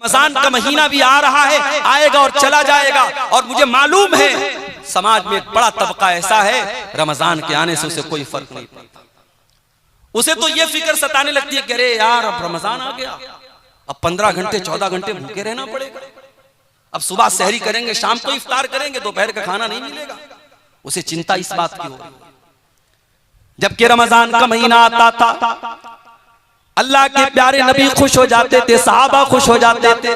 रमजान का महीना भी आ रहा है, आएगा और चला जाएगा। और मुझे मालूम है समाज में एक बड़ा तबका ऐसा है, रमजान के आने से उसे कोई फर्क नहीं पड़ता। उसे तो ये फिक्र सताने लगती है कि अरे यार अब रमजान आ गया, अब 15 घंटे 14 घंटे भूखे रहना पड़ेगा, अब सुबह सहरी करेंगे, शाम को इफ्तार करेंगे, दोपहर का खाना नहीं मिलेगा। उसे चिंता इस बात की हो रही है। जबकि रमजान का महीना आता था, अल्लाह के प्यारे नबी खुश हो जाते थे, सहाबा खुश हो जाते थे।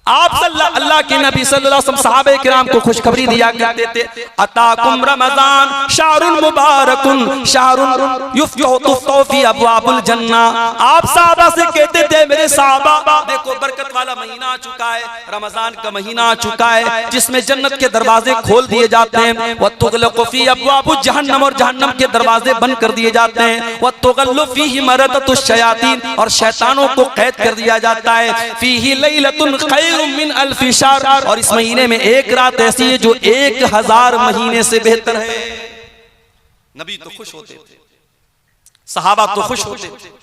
आप अल्लाह के नबी सल्लल्लाहु अलैहि वसल्लम सहाबे किराम को खुशखबरी दिया करते थे, अताकुम रमजान शाहरुन मुबारकुन शाहरुन युफ्तहु फी अबवाबुल जन्ना। आप सहाबा से कहते थे मेरे सहाबा देखो बरकत वाला महीना आ चुका है, रमजान का महीना आ चुका है जिसमें जन्नत के दरवाजे खोल दिए जाते हैं, व तुगलक़ु फी अबवाबुज जहन्नम और जहन्नम के दरवाजे बंद कर दिए जाते हैं, व तुगल्लु फीहि मरदतुश शयातीन और शैतानों को कैद कर दिया जाता है, फीहि लैलतुन खैर मिन अल्फि शहर और इस महीने में एक रात ऐसी है जो 1000 महीने से बेहतर है। नबी तो खुश होते थे, सहाबा तो खुश होते थे।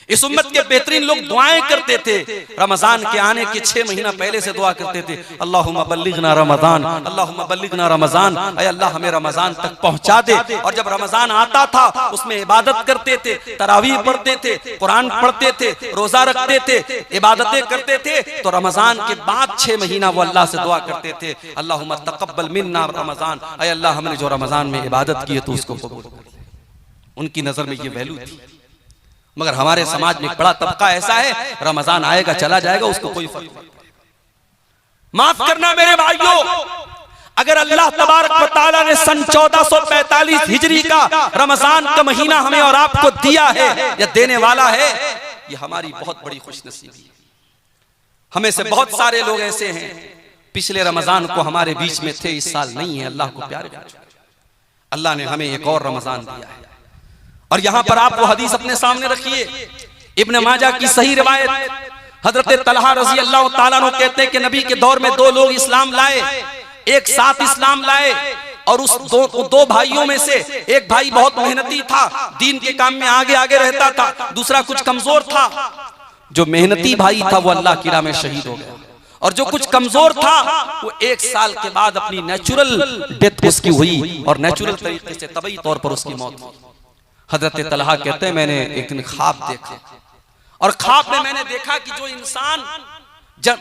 इस उम्मत के बेहतरीन लोग दुआएं करते थे, रमजान के आने के 6 महीना पहले से दुआ करते थे, अल्लाहुम्मा बल्लिगना रमजान, अल्लाहुम्मा बल्लिगना रमजान, ऐ अल्लाह हमें रमजान तक पहुंचा दे। और जब रमजान आता था उसमें इबादत करते थे, तरावीह पढ़ते थे, कुरान पढ़ते थे, रोजा रखते थे, इबादतें करते थे। तो रमजान के बाद 6 महीना वो अल्लाह से दुआ करते थे, अल्लाहुम्मा तक़ब्बल मिन्ना रमजान, ऐ अल्लाह हमने जो रमजान में इबादत की है तो उसको कबूल कर। उनकी नजर में ये वैल्यू थी। मगर हमारे समाज में एक बड़ा तबका ऐसा है, रमजान आएगा चला जाएगा, उसको कोई फर्क नहीं। माफ करना मेरे भाइयों, अगर अल्लाह तबारक व तआला ने सन 1445 हिजरी का रमजान का महीना हमें और आपको दिया है या देने वाला है, ये हमारी बहुत बड़ी खुशनसीबी है। हमें से बहुत सारे लोग ऐसे हैं पिछले रमजान को हमारे बीच में थे, इस साल नहीं है। अल्लाह को प्यारे, अल्लाह ने हमें एक और रमजान दिया है। और यहां पर आप वो हदीस अपने सामने रखिए, इब्न माजा की सही रिवायत, हजरत तलहा रजी अल्लाह ताला अन्हु कहते हैं कि नबी के दौर में 2 लोग इस्लाम लाए, एक साथ इस्लाम लाए। और उस दो भाइयों में से एक भाई बहुत मेहनती था, दीन के काम में आगे आगे रहता था, दूसरा कुछ कमजोर था। जो मेहनती भाई था वो अल्लाह की राह में शहीद हो गया, और जो कुछ कमजोर था वो 1 साल के बाद अपनी नेचुरल डेथ उसकी हुई और नेचुरल तरीके से तबई तौर पर उसकी मौत हुई। हजरत तलहा कहते हैं मैंने एक दिन ख्वाब देखा, और ख्वाब में मैंने देखा कि जो इंसान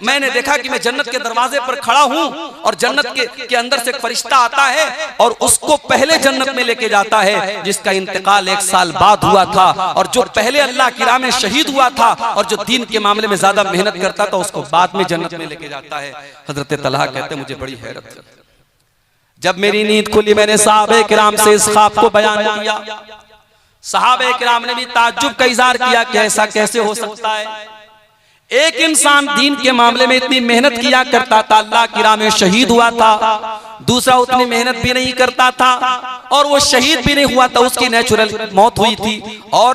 मैंने देखा कि मैं जन्नत के दरवाजे पर खड़ा हूं और जन्नत के अंदर से एक फरिश्ता आता है और उसको पहले जन्नत में लेके जाता है, जिसका इंतकाल 1 साल बाद हुआ था। और जो पहले अल्लाह की राह में शहीद हुआ था और जो दीन के मामले में ज्यादा मेहनत करता था उसको बाद में जन्नत में लेके जाता है। हजरत तलहा कहते हैं मुझे बड़ी हैरत हुई, जब मेरी नींद खुली मैंने सहाबे किराम से इस ख्वाब को बयान किया। सहाबे किराम ने भी ताज्जुब का इज़हार किया कि ऐसा कैसे हो सकता है, एक इंसान दीन के मामले में इतनी मेहनत किया करता था, अल्लाह की राह में शहीद हुआ था, दूसरा उतनी मेहनत भी नहीं करता था और वो शहीद भी नहीं हुआ था, उसकी नेचुरल मौत हुई थी, और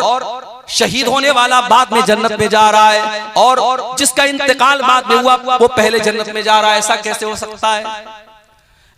शहीद होने वाला बाद में जन्नत में जा रहा है, और जिसका इंतकाल बाद में हुआ वो पहले जन्नत में जा रहा है। ऐसा कैसे हो सकता है?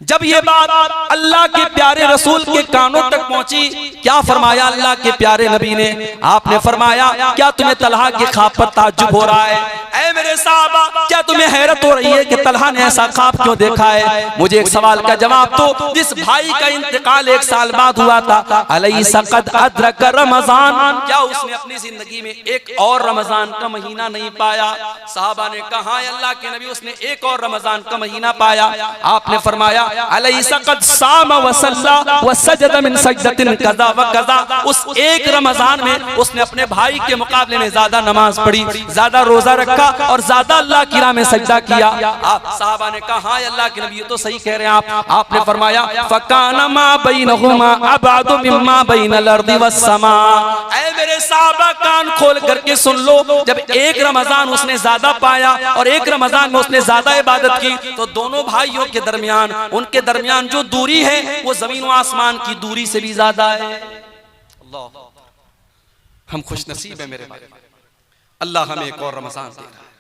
जब ये बात अल्लाह के प्यारे रसूल के कानों तक पहुंची, क्या फरमाया अल्लाह के प्यारे नबी ने? आपने फरमाया क्या तुम्हें तलहा के ख्वाब पर ताज्जुब हो रहा है? ऐ मेरे साहबा, क्या तुम्हें हैरत हो रही है कि तलहा ने ऐसा ख्वाब क्यों देखा है? मुझे एक सवाल का जवाब दो, जिस भाई का इंतकाल 1 साल बाद हुआ था, अलैसा क़द अदरक रमजान, क्या उसने अपनी जिंदगी में एक और रमजान का महीना नहीं पाया? साहबा ने कहा अल्लाह के नबी उसने एक और रमजान का महीना पाया। आपने फरमाया अलैसा क़द साम व सल्ला व सजद मिन सजदतिन कज़ा व कज़ा, उस एक रमजान में उसने अपने भाई के मुकाबले में ज्यादा नमाज पढ़ी, ज्यादा रोजा रखा और ज्यादा अल्लाह की राह में सजदा किया। आप साहबा ने कहा हाँ अल्लाह के नबी ये तो सही कह रहे हैं आप। आपने फरमाया फकाना मा बैनहुमा अबअदु मिम्मा बैनल अर्दि वस समा। ऐ मेरे साहबा कान खोल करके सुन लो, जब एक रमजान उसने ज्यादा पाया और एक रमजान में उसने ज्यादा इबादत की, तो दोनों भाइयों के दरमियान उनके दरमियान जो दूरी है वो जमीन व आसमान की दूरी से भी ज्यादा है। अल्लाह, हम खुशनसीब है मेरे भाई, अल्लाह हमें एक और रमजान दे रहा है।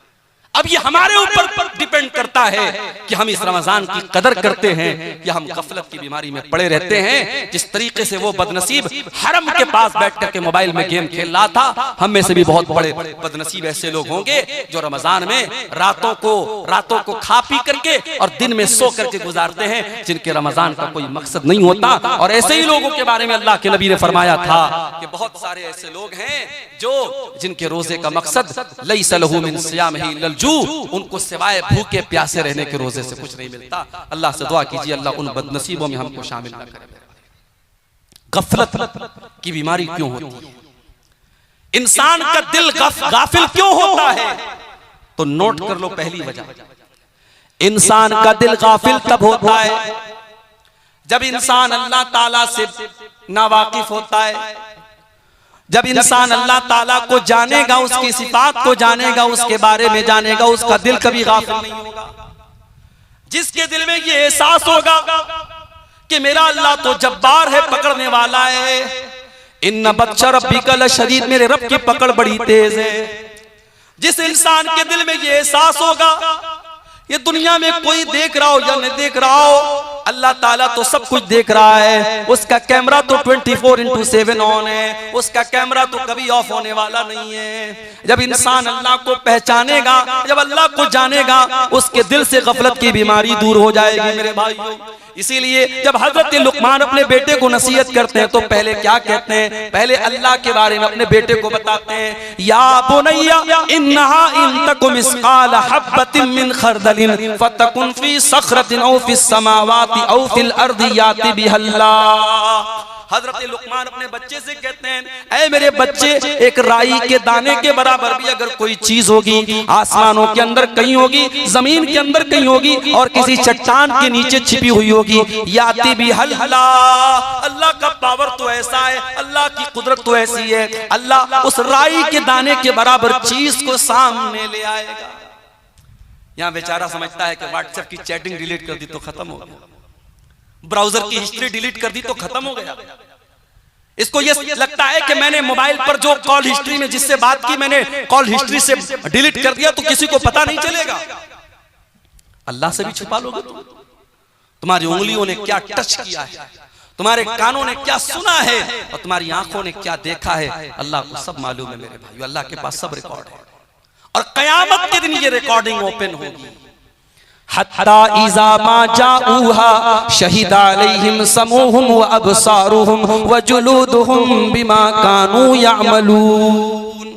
अब ये हमारे ऊपर डिपेंड करता है कि हम इस रमजान की कदर करते हैं या हम गफलत की बीमारी में पड़े रहते हैं। जिस तरीके से वो बदनसीब हरम के पास बैठ करके मोबाइल में गेम खेल रहा था, हम में से भी बहुत बड़े बदनसीब ऐसे लोग होंगे जो रमजान में रातों को खा पी करके और दिन में सो करके गुजारते हैं, जिनके रमजान का कोई मकसद नहीं होता। और ऐसे ही लोगों के बारे में अल्लाह के नबी ने फरमाया था कि बहुत सारे ऐसे लोग हैं जो जिनके रोजे का मकसद लैसा लहू मिन सियामिही इल्लल जू, उनको सिवाय भूखे प्यासे रहने के रोजे से कुछ नहीं मिलता। अल्लाह से दुआ कीजिए अल्लाह उन बदनसीबों में हमको शामिल न करे। गफलत की बीमारी क्यों होती है? इंसान का दिल गाफिल क्यों होता है? तो नोट कर लो पहली वजह, इंसान का दिल गाफिल तब होता है जब इंसान अल्लाह ताला से नावाकिफ होता है, जब इंसान अल्लाह ताला को जानेगा, उसकी सिफात को जानेगा, उसके बारे में जानेगा, उसका दिल कभी गाफिल नहीं होगा। जिसके दिल में ये एहसास होगा कि मेरा अल्लाह तो जब्बार है, पकड़ने वाला है, इन्ना बत्शा रब्बिका लशदीद, मेरे रब की पकड़ बड़ी तेज है। जिस इंसान के दिल में ये एहसास होगा ये दुनिया में कोई देख रहा हो या नहीं देख रहा हो, अल्लाह ताला तो सब कुछ देख रहा है, उसका कैमरा तो 24/7 ऑन है, उसका कैमरा तो कभी ऑफ होने वाला नहीं है। जब इंसान अल्लाह को पहचानेगा, जब अल्लाह को जानेगा, उसके दिल से गफलत की बीमारी दूर हो जाएगी मेरे भाइयों। इसीलिए जब हजरत लुकमान अपने बेटे को नसीहत करते हैं तो पहले क्या कहते हैं? पहले अल्लाह के बारे में अपने बेटे को बताते हैं, या बुनैया इन्नहा इन तकु मिस्काल हब्बतिन मिन खरदलिन फतकुन फी सखरतिन औ फिस समावाति औ फिल अर्दि याति बिहल्लाह। हजरत लुकमान अपने बच्चे से कहते हैं, ऐ मेरे बच्चे, एक राई के दाने के बराबर भी अगर कोई चीज होगी, आसमानों के अंदर कहीं होगी, जमीन के अंदर कहीं होगी, और किसी चट्टान के नीचे छिपी हुई होगी, याति बिहल्ला, अल्लाह का पावर तो ऐसा है, अल्लाह की कुदरत तो ऐसी है, अल्लाह उस राई के दाने के बराबर चीज को सामने ले आएगा। यहाँ बेचारा समझता है कि व्हाट्सएप की चैटिंग डिलीट कर दी तो खत्म हो गया, ब्राउजर की हिस्ट्री डिलीट कर दी तो खत्म हो गया। इसको ये लगता है कि मैंने मोबाइल पर जो कॉल हिस्ट्री में जिससे बात की, मैंने कॉल हिस्ट्री से डिलीट कर दिया तो किसी को पता नहीं चलेगा। अल्लाह से भी छुपा लोगे तुम? तुम्हारी उंगलियों ने क्या टच किया है, तुम्हारे कानों ने क्या सुना है, और तुम्हारी आंखों ने क्या देखा है, अल्लाह को सब मालूम है मेरे भाई। अल्लाह के पास सब रिकॉर्ड है, और कयामत के दिन ये रिकॉर्डिंग ओपन होगी। हत्ता इज़ा मा जाऊहा शहीदा अलैहिम समूहुम व अबसारुहुम व जुलूदुहुम बिमा कानू यअमलून।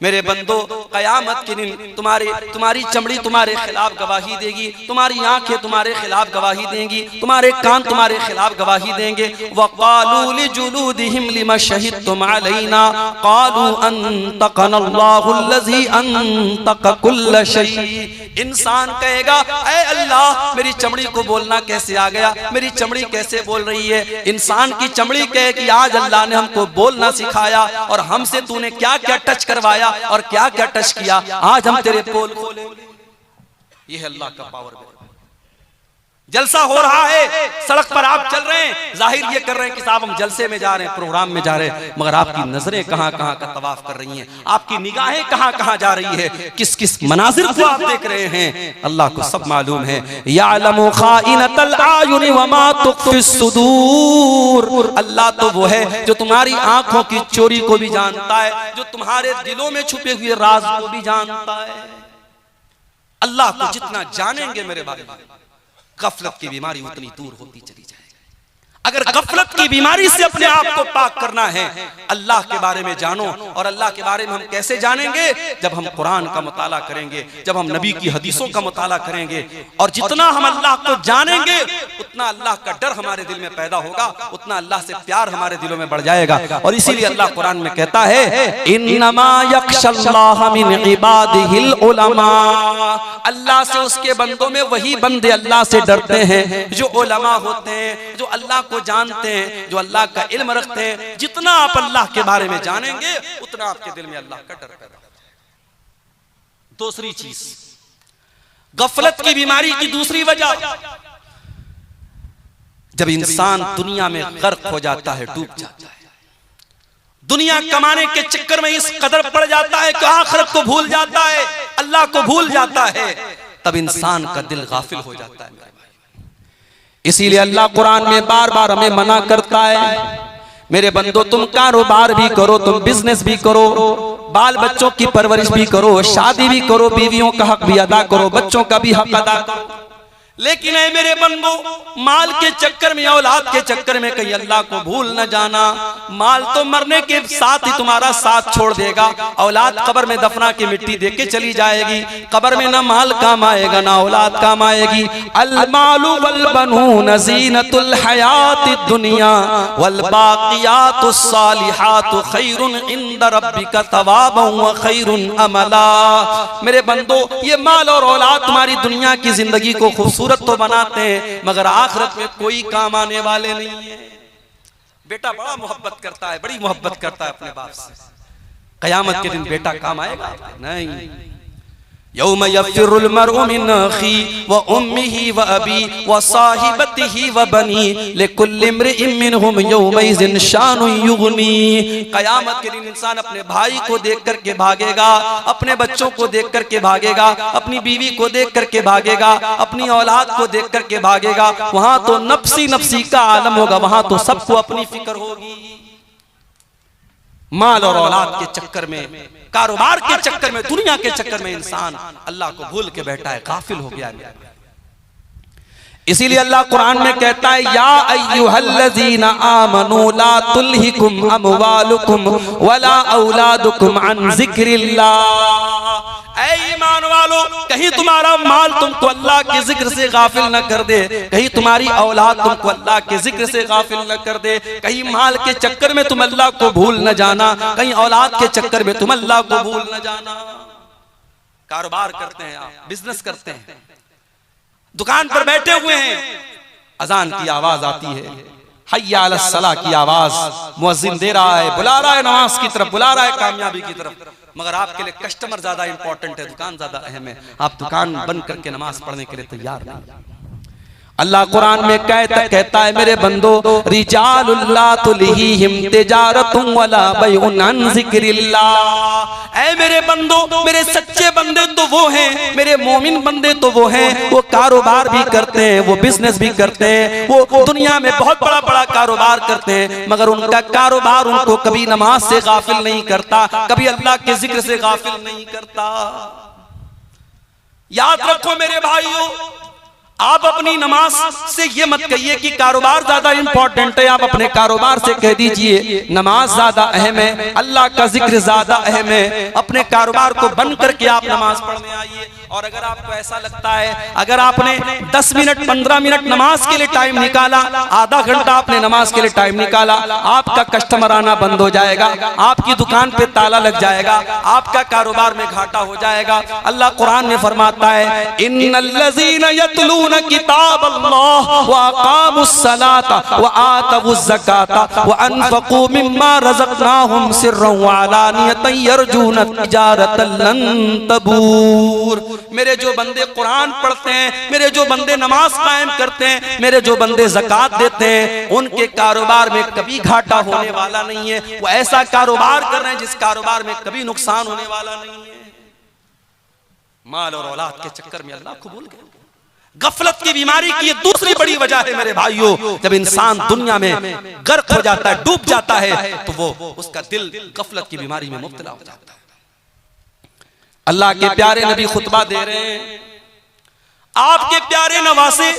मेरे बंदो, कयामत के दिन तुम्हारी चमड़ी तुम्हारे खिलाफ गवाही देगी, तुम्हारी आंखें तुम्हारे खिलाफ गवाही देंगी, तुम्हारे कान तुम्हारे खिलाफ गवाही देंगे। वक़ालू लिजुलूदिहिम लिमा शहिदतुम अलैना क़ालू अंतक़नल्लाहु अल्लज़ी अंतक़ कुल्ल शै। इंसान कहेगा, ऐ अल्लाह, मेरी चमड़ी को बोलना कैसे आ गया, मेरी चमड़ी कैसे बोल रही है? इंसान की चमड़ी कहे कि आज अल्लाह ने हमको बोलना सिखाया, और हमसे तूने क्या क्या टच करवाया और क्या क्या टच किया, आज हम तेरे पोल खोलेंगे। ये है अल्लाह का पावर। जलसा हो रहा है, सड़क पर आप चल रहे हैं, जाहिर ये कर रहे हैं कि साहब हम जलसे में जा रहे हैं, प्रोग्राम में जा रहे हैं, मगर आपकी नजरें कहां कहां का तवाफ कर रही हैं, आपकी निगाहें कहां कहां जा रही है, किस किस मनाजिर को आप देख रहे हैं, अल्लाह को सब मालूम है। यालमु खाइनतल आयुन व मा तुख्फिस सुदूर। अल्लाह तो वो है जो तुम्हारी आंखों की चोरी को भी जानता है, जो तुम्हारे दिलों में छुपे हुए राज को भी जानता है। अल्लाह को जितना जानेंगे मेरे भाई, गफलत की बीमारी उतनी दूर होती चली जाएगी। अगर गफलत की बीमारी से अपने आप को पाक करना है, अल्लाह के बारे में जानो। और अल्लाह के बारे में हम कैसे जानेंगे? जब हम कुरान का मुताला करेंगे, जब हम नबी की हदीसों का मुताला करेंगे। और जितना हम अल्लाह को जानेंगे, उतना अल्लाह का डर हमारे दिल में पैदा होगा, उतना अल्लाह से प्यार हमारे दिलों में बढ़ जाएगा। और इसीलिए अल्लाह कुरान में कहता है, इन्नमा यख्शल्लाह मिन इबादिहिल उलमा। अल्लाह से उसके बंदों में वही बंदे अल्लाह से डरते हैं जो उलमा होते हैं, जो अल्लाह को जानते हैं, जो अल्लाह का इल्म रखते हैं। जितना आप अल्लाह के बारे में जानेंगे, उतना आपके दिल में अल्लाह का डर पैदा होगा। दूसरी चीज, गफलत की बीमारी की दूसरी वजह, जब इंसान दुनिया में गर्क हो जाता है, डूब जाता है, दुनिया कमाने के चक्कर में इस कदर पड़ जाता है कि आखिरत को भूल जाता है। अल्लाह को भूल जाता है, तब इंसान का दिल गाफिल हो जाता है। इसीलिए अल्लाह कुरान में बार बार हमें मना करता है, मेरे बंदो तुम कारोबार भी करो, तुम बिजनेस भी करो, बाल बच्चों की परवरिश भी करो, शादी भी करो, बीवियों का हक भी अदा करो, बच्चों का भी हक अदा करो, लेकिन ऐ मेरे बंदो माल के चक्कर में, औलाद के चक्कर में कहीं अल्लाह को भूल न जाना। माल तो मरने के साथ ही तुम्हारा साथ छोड़ देगा, औलाद कब्र में दफना के मिट्टी दे के चली जाएगी, कब्र में ना माल काम आएगा ना औलाद काम आएगी। अल मालु वल बनून ज़ीनतुल हयातिद दुनिया वल बाक़ियातुस सालिहातु खैरुन इंद रब्बिका तवाबन व खैरुन अमला। मेरे बंदो ये माल और औलाद तुम्हारी दुनिया की जिंदगी को खूबसूरत तो बनाते हैं, मगर आखिरत में कोई काम आने वाले नहीं है। बेटा बड़ा मोहब्बत करता है, बड़ी मोहब्बत करता है अपने बाप से, कयामत के दिन बेटा काम आएगा नहीं। यौम यफ़िरुल मरउ मिन अख़ी व उम्मिही व अबी व साहिबतिही व बनी लिकुल्लि इम्रिइन मिनहुम यौमइज़िन शानुन युग़नी। कयामत के दिन इंसान अपने भाई को देख करके भागेगा, अपने बच्चों को देख करके भागेगा, अपनी बीवी को देख करके भागेगा, अपनी औलाद को देख करके भागेगा। वहां तो नफ्सी नफ्सी का आलम होगा, वहां तो सबको अपनी फिक्र होगी। माल और औलाद के चक्कर में, कारोबार के चक्कर में, दुनिया के चक्कर में इंसान अल्लाह को भूल के बैठा है, गाफिल हो गया है। इसीलिए अल्लाह कुरान में कहता है, या अय्युहल्लज़ीना आमनू ला तुल्हिकुम अमवालुकुम वला औलादुकुम अन ज़िक्रिल्लाह। ऐ ईमान वालो, कहीं तुम्हारा माल तुमको अल्लाह के जिक्र से गाफिल न कर दे, कहीं तुम्हारी औलाद तुमको अल्लाह के जिक्र से गाफिल न कर दे, कहीं माल के चक्कर में तुम अल्लाह को भूल न जाना, कहीं औलाद के चक्कर में तुम अल्लाह को भूल न जाना। कारोबार करते हैं आप, बिजनेस करते हैं, दुकान पर बैठे हुए हैं, अजान की आवाज आती है, हय्या अलस सलाह की आवाज, मुअज्जिन दे रहा है, बुला रहा है नमाज की तरफ, बुला रहा है कामयाबी की तरफ, मगर आपके लिए कस्टमर ज्यादा इंपॉर्टेंट है, दुकान ज्यादा अहम है। आप दुकान बंद करके नमाज पढ़ने के लिए तैयार नहीं। अल्लाह कुरान में कहता है, मेरे बंदो रिजालुल ला तुल्हिहिम तिजारतुन वला बैउन अन ज़िक्रिल्लाह। ऐ मेरे बंदो, मेरे सच्चे बंदे तो वो हैं, मेरे मोमिन बंदे तो वो हैं, वो कारोबार भी करते हैं, वो बिजनेस भी करते हैं, वो दुनिया में बहुत बड़ा बड़ा कारोबार करते हैं, मगर उनका कारोबार उनको कभी नमाज से गाफिल नहीं करता, कभी अल्लाह के जिक्र से गाफिल नहीं करता। याद रखो मेरे भाइयों, आप अपनी नमाज से ये मत कहिए कि कारोबार ज्यादा इंपॉर्टेंट है, आप अपने कारोबार से कह दीजिए नमाज ज्यादा अहम है, अल्लाह का जिक्र ज्यादा अहम है। अपने कारोबार को बंद करके आप नमाज पढ़ने आइए। और अगर आपको ऐसा लगता है, अगर आपने 10 मिनट 15 मिनट नमाज के लिए टाइम निकाला, आधा घंटा आपने नमाज के लिए टाइम निकाला, आपका कस्टमर आना बंद हो जाएगा, आपकी दुकान पे ताला लग जाएगा, आपका कारोबार में घाटा हो जाएगा। अल्लाह कुरान में फरमाता है, इन्नल्लज़ीना यतलूना किताबल्लाह व अक़ामुस्सलाता व आतवुज़ ज़काता व अनफ़क़ू मिम्मा रज़क़नाहुम सिर्रन व अलानियतन यरजूना तिजारतन लन तबूर। मेरे जो बंदे कुरान पढ़ते हैं, मेरे जो बंदे नमाज कायम करते हैं, मेरे जो बंदे ज़कात देते हैं, उनके कारोबार में कभी घाटा होने वाला नहीं है। वो ऐसा कारोबार कर रहे हैं जिस कारोबार में कभी नुकसान होने वाला नहीं है। माल और औलाद के चक्कर में अल्लाह को भूल गए। गफलत की बीमारी की ये दूसरी बड़ी वजह है मेरे भाइयों। जब इंसान दुनिया में गर्क हो जाता है, डूब जाता है, तो वो उसका दिल गफलत की बीमारी में मुब्तला हो जाता है। अल्लाह के प्यारे नबी खुतबा दे रहे हैं, आपके प्यारे नवासे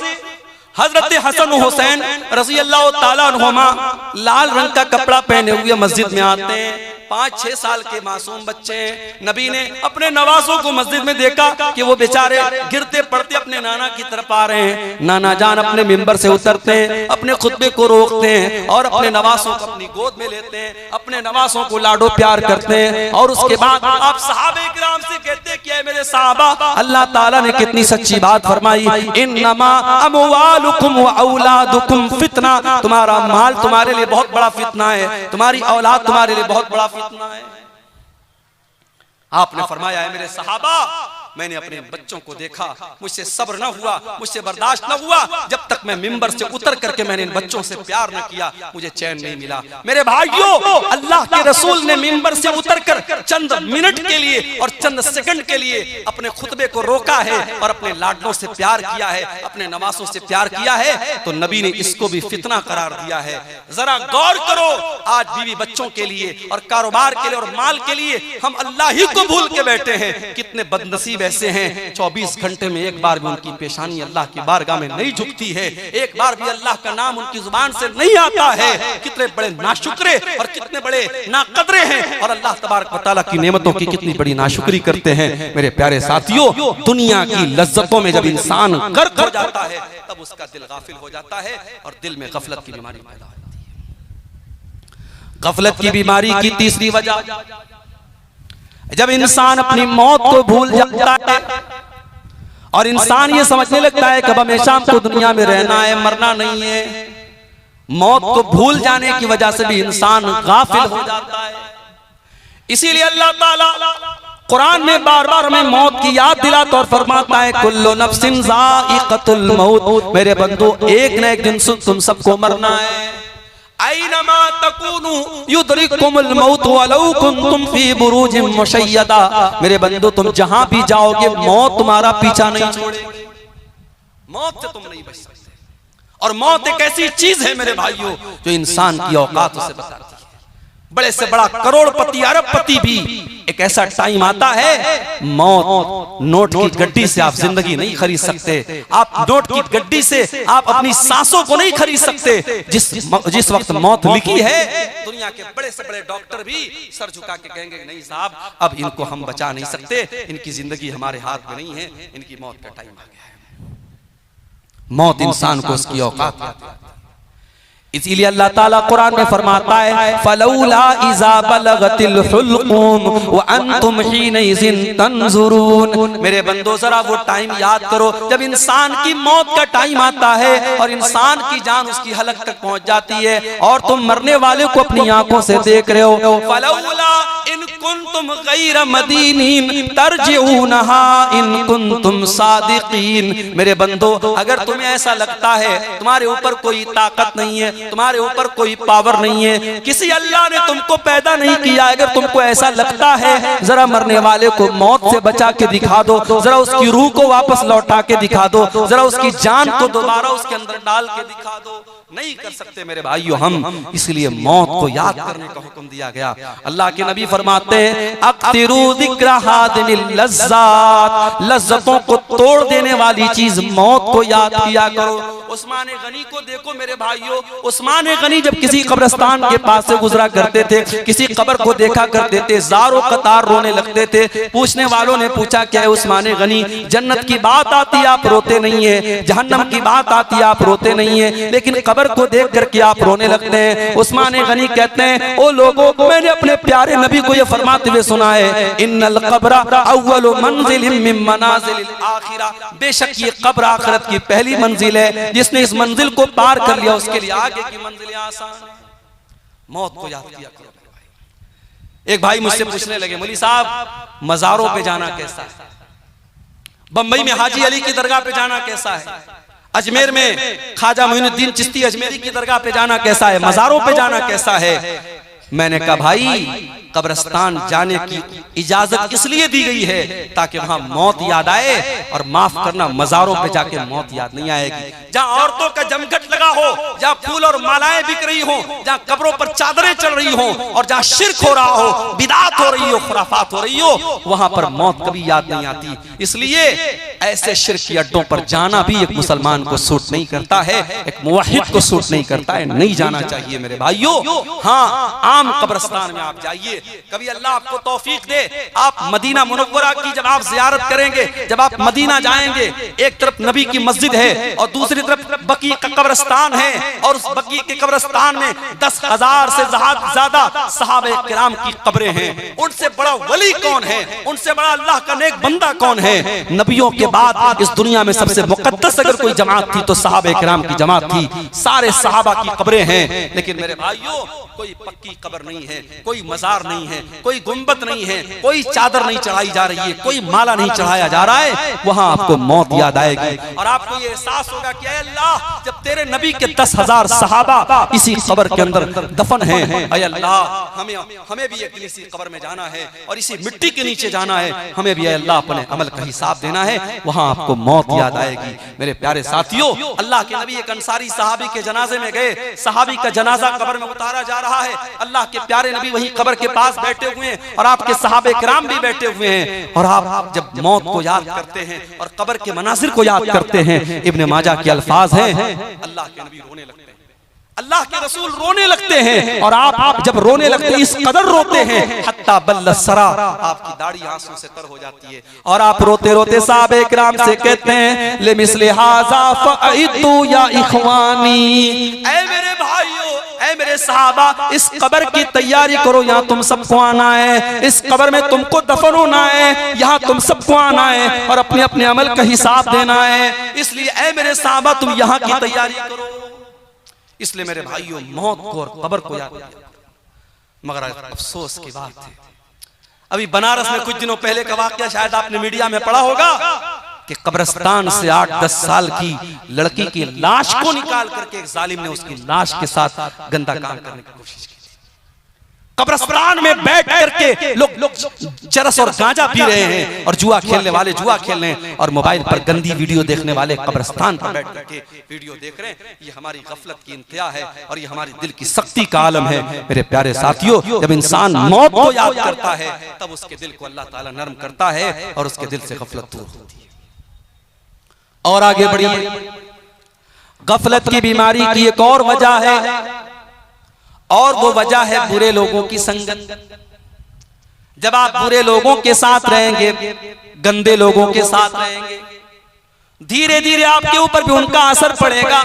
हजरत हसन हुसैन रज़ी अल्लाह ताला अन्हुमा लाल रंग का कपड़ा पहने हुए मस्जिद में आते हैं। 5-6 साल के मासूम बच्चे हैं। नबी ने अपने नवासों को मस्जिद में देखा कि वो बेचारे गिरते पड़ते अपने नाना की तरफ आ रहे हैं। नाना जान अपने मिंबर से उतरते हैं, अपने खुतबे को रोकते हैं और अपने नवासों को अपनी गोद में लेते हैं, अपने नवासों को लाडो प्यार करते हैं। और उसके बाद आप सहाबे किराम से कहते हैं कि मेरे सहाबा, अल्लाह ताला ने कितनी सच्ची बात फरमाई, इन्नमा अमवालुकुम व औलादुकुम फितना। तुम्हारा माल तुम्हारे लिए बहुत बड़ा फितना है, तुम्हारी औलाद तुम्हारे लिए बहुत बड़ा फितना है। आपने फरमाया है मेरे सहाबा, मैंने अपने बच्चों को देखा, मुझसे सब्र न हुआ, मुझसे बर्दाश्त न हुआ, जब तक मैं मिंबर से उतर करके मैंने इन बच्चों से प्यार न किया, मुझे चैन नहीं मिला। मेरे भाइयों, अल्लाह के रसूल ने मिंबर से उतरकर चंद मिनट के लिए और चंद सेकंड के लिए अपने खुतबे को रोका है और अपने लाडलों से प्यार किया है, अपने नवासों से प्यार किया है, तो नबी ने इसको भी फितना करार दिया है। जरा गौर करो, आज बीवी बच्चों के लिए और कारोबार के लिए और माल के लिए हम अल्लाह ही को भूल के बैठे हैं। कितने बदनसीब ऐसे हैं 24 घंटे में एक बार भी उनकी पेशानी अल्लाह की बारगाह में नहीं झुकती है, एक बार भी अल्लाह का नाम उनकी जुबान से नहीं आता है। कितने बड़े नाशुक्रे और कितने बड़े नाकदरे हैं और अल्लाह तबारक व तआला की नेमतों की कितनी बड़ी नाशुक्री करते हैं। मेरे प्यारे साथियों, दुनिया की लज्जतों में जब इंसान गर्क हो जाता है तब उसका दिल गाफिल हो जाता है और दिल में गफलत की बीमारी पैदा होती है। गफलत की बीमारी की तीसरी वजह, जब इंसान अपनी मौत को भूल जाता है और इंसान ये समझने लगता है कि अब हमेशा हमको दुनिया में रहना है, मरना नहीं है। मौत को भूल जाने की वजह से भी इंसान गाफिल हो जाता है। इसीलिए अल्लाह ताला कुरान में बार बार हमें मौत की याद दिलाता और फरमाता है कुल्लु नफ्सिन ज़ाइक़तुल मौत, मेरे बंदो एक न एक दिन तुम सबको मरना है। ऐनमा तकूनु युदरिकुमुल मौत वलौ कुंतुम फी बुरूजिन मुशय्यदा, मेरे बंदो तुम जहां भी जाओगे मौत तुम्हारा पीछा नहीं छोड़ेगी, मौत से तुम नहीं बच सकते। और मौत एक ऐसी चीज है मेरे भाइयों जो इंसान की औकात उसे बताती है। बड़े से बड़ा करोड़पति अरबपति भी एक ऐसा टाइम आता है, मौत नोट की गड्डी से आप जिंदगी नहीं खरीद सकते, आप नोट की गड्डी से आप अपनी सांसों को नहीं खरीद सकते। जिस वक्त मौत लिखी है, दुनिया के बड़े से बड़े डॉक्टर भी सर झुका के कहेंगे नहीं साहब अब इनको हम बचा नहीं सकते, इनकी जिंदगी हमारे हाथ में नहीं है, इनकी मौत का टाइम आ गया है। मौत इंसान को उसकी औकात देती है। इसीलिए अल्लाह ताला कुरान में फरमाता है फलौला इज़ा बलगतिल हुल्क़ूम व अंतुम हीनइज़िन तंजुरून, मेरे बंदो जरा वो टाइम याद करो जब इंसान की मौत का टाइम आता है और इंसान की जान उसकी हलक तक पहुंच जाती है और तुम मरने वाले को अपनी आंखों से देख रहे हो। फलौला इन कुंतुम गैर मदीनीन तरजिऊनहा इन कुंतुम सादिकीन, मेरे बंदो अगर तुम्हें ऐसा लगता है तुम्हारे ऊपर कोई ताकत नहीं है, तुम्हारे ऊपर कोई पावर नहीं है, किसी अल्लाह ने तुमको पैदा नहीं किया, अगर तुमको ऐसा लगता है जरा मरने वाले को मौत से बचा के दिखा दो, जरा उसकी रूह को वापस लौटा के दिखा दो, जरा उसकी जान को दोबारा उसके अंदर डाल के दिखा दो। नहीं कर सकते मेरे भाइयों हम, इसलिए मौत को याद करने का हुक्म दिया गया। अल्लाह के नबी फरमाते हैं अक्तिरू ज़िक्र हादिनिल लज़्ज़ात, लज्जतों को तोड़ देने वाली चीज मौत को याद किया करो। उस्मान गनी को देखो मेरे भाइयों, उस्मान गनी जब किसी कब्रिस्तान के पास से गुजरा करते थे, किसी कब्र को देखा करते थे, ज़ारो कतार रोने लगते थे। पूछने वालों ने पूछा क्या है उस्मान गनी, जन्नत की बात आती है आप रोते नहीं है, जहन्नम की बात आती है आप रोते नहीं है, लेकिन कब्र को देख करके आप रोने लगते हैं। उस्मान गनी कहते हैं ओ लोगों, मैंने अपने प्यारे नबी को यह फरमाते हुए सुना है इन्नल क़ब्र अव्वलु मंज़िलिन मिन मनाज़िलिल आखिरा, बेशक ये कब्र आखिरत की पहली मंजिल है, जिसने इस मंजिल को पार कर लिया उसके लिए आगे की मंजिलें आसान है। मौत को याद किया करो। एक भाई मुझसे पूछने लगे मौलवी साहब मज़ारों पे जाना कैसा है, बंबई में हाजी अली की दरगाह पे जाना कैसा है, अजमेर में ख्वाजा मोइनुद्दीन चिश्ती अजमेरी की दरगाह पे जाना कैसा है, मज़ारों पे जाना कैसा है। मैंने कहा भाई कब्रिस्तान जाने की इजाजत इसलिए दी गई है ताकि वहां मौत याद आए, और माफ करना मज़ारों पे जाके मौत याद नहीं आएगी। जहां औरतों का जमघट लगा हो, जहां फूल और मालाएं बिक रही हो, जहां कब्रों पर चादरें चढ़ रही हो और जहां शिर्क हो रहा हो, बिदात हो रही हो, खुराफात हो रही हो, वहां पर मौत कभी याद नहीं आती। इसलिए ऐसे शिर्क के अड्डों पर जाना भी एक मुसलमान को सूट नहीं करता है, एक मुवहिद को सूट नहीं करता है, नहीं जाना चाहिए मेरे भाइयों। हाँ, आम कब्रिस्तान में आप जाइए, कभी अल्लाह आपको तौफीक दे, आप मदीना मुनव्वरा की जब आप जियारत करेंगे, जब आप मदीना जाएंगे, एक तरफ नबी की मस्जिद है और दूसरी तरफ बकी का कब्रिस्तान कब्रिस्तान है और उस बकी के कब्रिस्तान में 10,000 से ज्यादा सहाबे किराम की कब्रें हैं। उनसे बड़ा वली कौन है, उनसे बड़ा अल्लाह का नेक बंदा कौन है? नबियों के बाद इस दुनिया में सबसे मुकद्दस अगर कोई जमात थी तो सहाबे किराम की जमात थी। सारे सहाबा की कब्रें हैं। लेकिन मेरे भाइयों, कोई पक्की कब्र नहीं है, कोई मजार नहीं है, कोई गुंबद नहीं है, कोई चादर नहीं चढ़ाई जा रही है, कोई माला नहीं चढ़ाया जा रहा है। वहां आपको मौत याद आएगी और आपको ये एहसास होगा कि अल्लाह, जब तेरे नबी के 10,000 सहाबा इसी कब्र के अंदर दफन हैं, अय अल्लाह हमें भी एक दिन इसी कब्र में जाना है और इसी मिट्टी के नीचे जाना है। हमें भी अल्लाह अपने अमल का हिसाब देना है। वहां आपको मौत याद आएगी। मेरे प्यारे साथियों, अल्लाह के नबी एक अंसारी सहाबी के जनाजे में गए। सहाबी का जनाजा कब्र में उतारा जा रहा है। अल्लाह के प्यारे नबी वहीं कब्र के पास बैठे हुए हैं और आपके सहाबे किराम भी बैठे हुए हैं। और आप जब मौत को याद करते हैं और कब्र के मनाजिर को याद करते हैं, इब्ने माजा के अल्फाज हैं, अल्लाह के नबी रोने लगते हैं, अल्लाह के रसूल रोने लगते हैं। और आप जब रोने लगते हैं, इस कदर रोते हैं हत्ता बल्लसरा, आपकी दाढ़ी आंसू से तर हो जाती है। और आप रोते रोते सहाबे किराम से कहते हैं, ले मिसले हाजा फअइतु या इखवानी, ऐ मेरे भाइयों, ऐ मेरे सहाबा, इस कब्र की तैयारी करो, यहाँ तुम सबको आना है। इस कब्र में तुमको दफन होना है, यहाँ तुम सबको आना है और अपने अपने अमल का हिसाब देना है। इसलिए ऐ मेरे सहाबा, तुम यहाँ की तैयारी करो। इसलिए मेरे भाइयों, मौत को और कब्र को याद किया। मगर अफसोस की बात है, अभी बनारस में कुछ दिनों पहले का वाकया शायद आपने मीडिया में पढ़ा होगा कि कब्रिस्तान से 8-10 साल की लड़की की लाश को निकाल करके एक जालिम ने उसकी लाश के साथ गंदा काम करने की कोशिश की। कब्रिस्तान में बैठ करके लोग चरस और गांजा पी रहे हैं और जुआ खेलने वाले जुआ खेल रहे हैं और मोबाइल पर गंदी वीडियो देखने वाले कब्रिस्तान पर बैठ करके वीडियो देख रहे हैं। ये हमारी गफलत की इंतहा है और ये हमारी दिल की सख्ती का आलम है। मेरे प्यारे साथियों, जब इंसान मौत को याद करता है तब उसके दिल को अल्लाह ताला नरम करता है और उसके दिल से गफलत दूर होती है। और आगे बढ़िए, गफलत की बीमारी की एक और वजह है और वो वजह है बुरे लोगों की संगत। जब आप बुरे लोगों के साथ रहेंगे, गंदे लोगों के साथ रहेंगे, धीरे धीरे आपके ऊपर भी उनका असर पड़ेगा।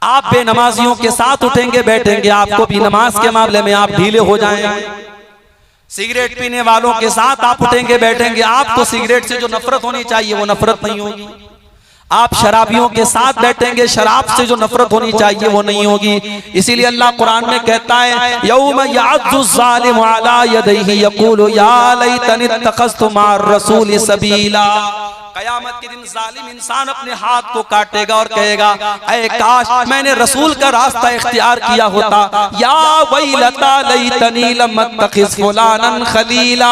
आप बेनमाजियों के साथ उठेंगे बैठेंगे, आपको भी नमाज के मामले में आप ढीले हो जाएंगे। सिगरेट पीने वालों के साथ आप उठेंगे बैठेंगे, आपको सिगरेट से जो नफरत होनी चाहिए वो नफरत नहीं होगी। आप शराबियों के साथ बैठेंगे, शराब से जो नफरत होनी चाहिए वो नहीं होगी। इसीलिए अल्लाह कुरान में कहता है, यौम यअज़्ज़ु ज़ालिमु अला यदैहि यक़ूलु या लैतनी इत्तख़ज़्तु मअर रसूलि सबीला। कयामत के दिन जालिम इंसान अपने हाथ को काटेगा और कहेगा, ऐ काश मैंने रसूल का रास्ता इख्तियार किया होता। या वैलता लैतनी लम अत्तखिज़ फुलानन खलीला,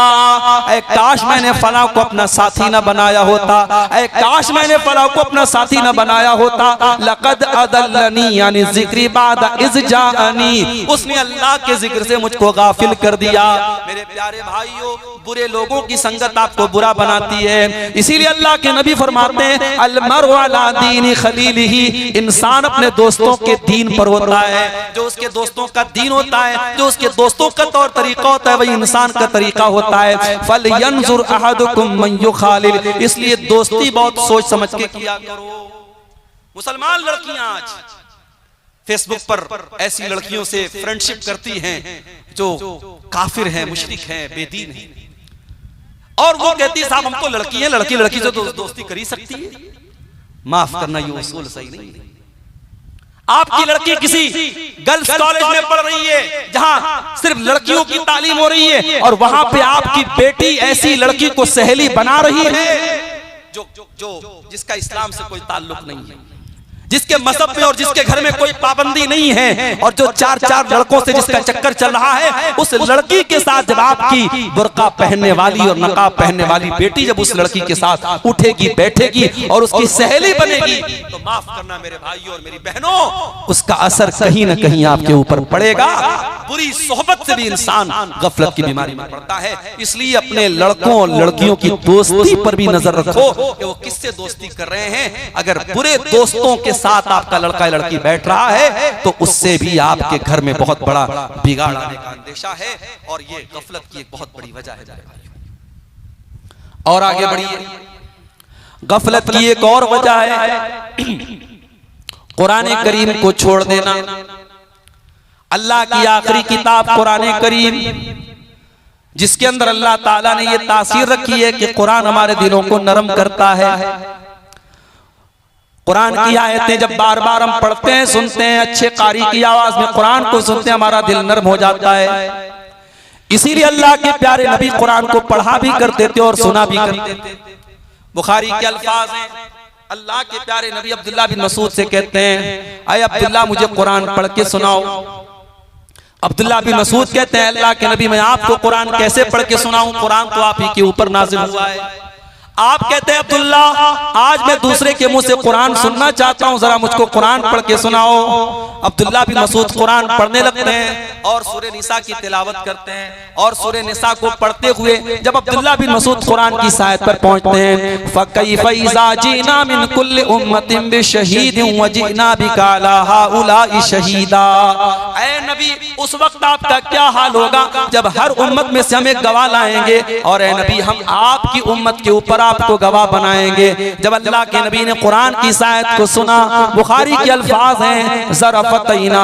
ऐ काश मैंने फलां को अपना साथी न बनाया होता, ऐ काश मैंने फलां को अपना साथी न बनाया होता। लक़द अदल्लनी यानी ज़िक्री बाद इज़ जाअनी, उसने अल्लाह के जिक्र से मुझको गाफिल कर दिया। मेरे प्यारे भाइयों, बुरे लोगों की संगत आपको बुरा बनाती है। इसीलिए अल्लाह के नबी फरमाते हैं, अलमरउ अला दीनी खलीलिही, इंसान अपने दोस्तों के दीन पर होता है। जो उसके दोस्तों का दीन होता है, जो उसके दोस्तों का तौर तरीका होता है, वही इंसान का तरीका होता है। फलयंजुर अहदुकुम मन युखालिल, इसलिए दोस्ती बहुत सोच समझ के किया करो। मुसलमान लड़कियां आज फेसबुक पर ऐसी लड़कियों से फ्रेंडशिप करती हैं जो काफिर हैं, मुशरिक हैं, बेदीन हैं, और वो कहती है साहब हम तो लड़की है, लड़की लड़की से दोस्ती कर ही सकती है। माफ करना, ये उसूल सही नहीं है। आपकी लड़की किसी गर्ल्स कॉलेज में पढ़ रही है जहां सिर्फ लड़कियों की तालीम हो रही है और वहां पे आपकी बेटी ऐसी लड़की को सहेली बना रही है जो जिसका इस्लाम से कोई ताल्लुक नहीं है, जिसके मजहब में और जिसके घर में कोई पाबंदी नहीं है, और जो 4-4 लड़कों से जिसका चक्कर चल रहा है, उस लड़की के साथ जब आपकी बुर्का पहनने वाली और नकाब पहनने वाली बेटी जब उस लड़की के साथ उठेगी बैठेगी और उसकी सहेली बनेगी, तो माफ करना मेरे भाइयों और मेरी बहनों, उसका असर कहीं न कहीं आपके ऊपर पड़ेगा। बुरी सोहबत से भी इंसान गफलत की बीमारी में पड़ता है। इसलिए अपने लड़कों और लड़कियों की दोस्ती पर भी नजर रखो कि वो किससे दोस्ती कर रहे हैं। अगर बुरे दोस्तों के साथ आपका लड़का लड़की बैठ रहा है तो उससे भी आपके घर में बहुत बड़ा बिगाड़ आने का अंदेशा है, और ये गफलत की एक बहुत बड़ी वजह है। और आगे बढ़िए, गफलत की एक और वजह है कुरान करीम को छोड़ देना, अल्लाह की आखिरी किताब कुरान करीम, जिसके अंदर अल्लाह ताला ने ये तासीर रखी है कि कुरान हमारे दिलों को नरम करता है। कुरान की आयतें जब बार बार हम पढ़ते हैं, सुनते हैं, अच्छे कारी की आवाज में कुरान को सुनते हैं, हमारा दिल नरम हो जाता है। इसीलिए अल्लाह के प्यारे नबी कुरान को पढ़ा भी करते थे और सुना भी करते थे। बुखारी के अल्फाज हैं, अल्लाह के प्यारे नबी अब्दुल्लाह बिन मसूद से कहते हैं, अय अब्दुल्लाह मुझे कुरान पढ़ के सुनाओ। अब्दुल्लाह बिन मसूद कहते हैं, अल्लाह के नबी मैं आपको कुरान कैसे पढ़ के सुनाऊं, कुरान तो आप ही के ऊपर नाजिल हुआ है। आप कहते हैं, अब्दुल्ला आज मैं दूसरे के मुंह से कुरान सुनना चाहता हूं, जरा मुझको कुरान पढ़ के सुनाओ। अब्दुल्ला बिन मसूद कुरान पढ़ने लगते हैं और सूरह निसा की तिलावत करते हैं। और सूरह निसा को पढ़ते हुए जब अब्दुल्ला बिन मसूद कुरान की आयत पर पहुंचते हैं, फकैफ़ इज़ा जीना मिन कुल्लि उम्मतिन बिशहीदिन व जीना बिका अला हाउलाइ शहीदा। ऐ नबी उस वक्त आपका क्या हाल होगा जब हर उम्मत में से हम एक गवाह लाएंगे, और ऐ नबी हम आपकी उम्मत के ऊपर आपको गवाह बनाएंगे। जब अल्लाह के नबी ने कुरान की आयत को सुना, बुखारी के अल्फाज हैं, ज़रफ़तैना,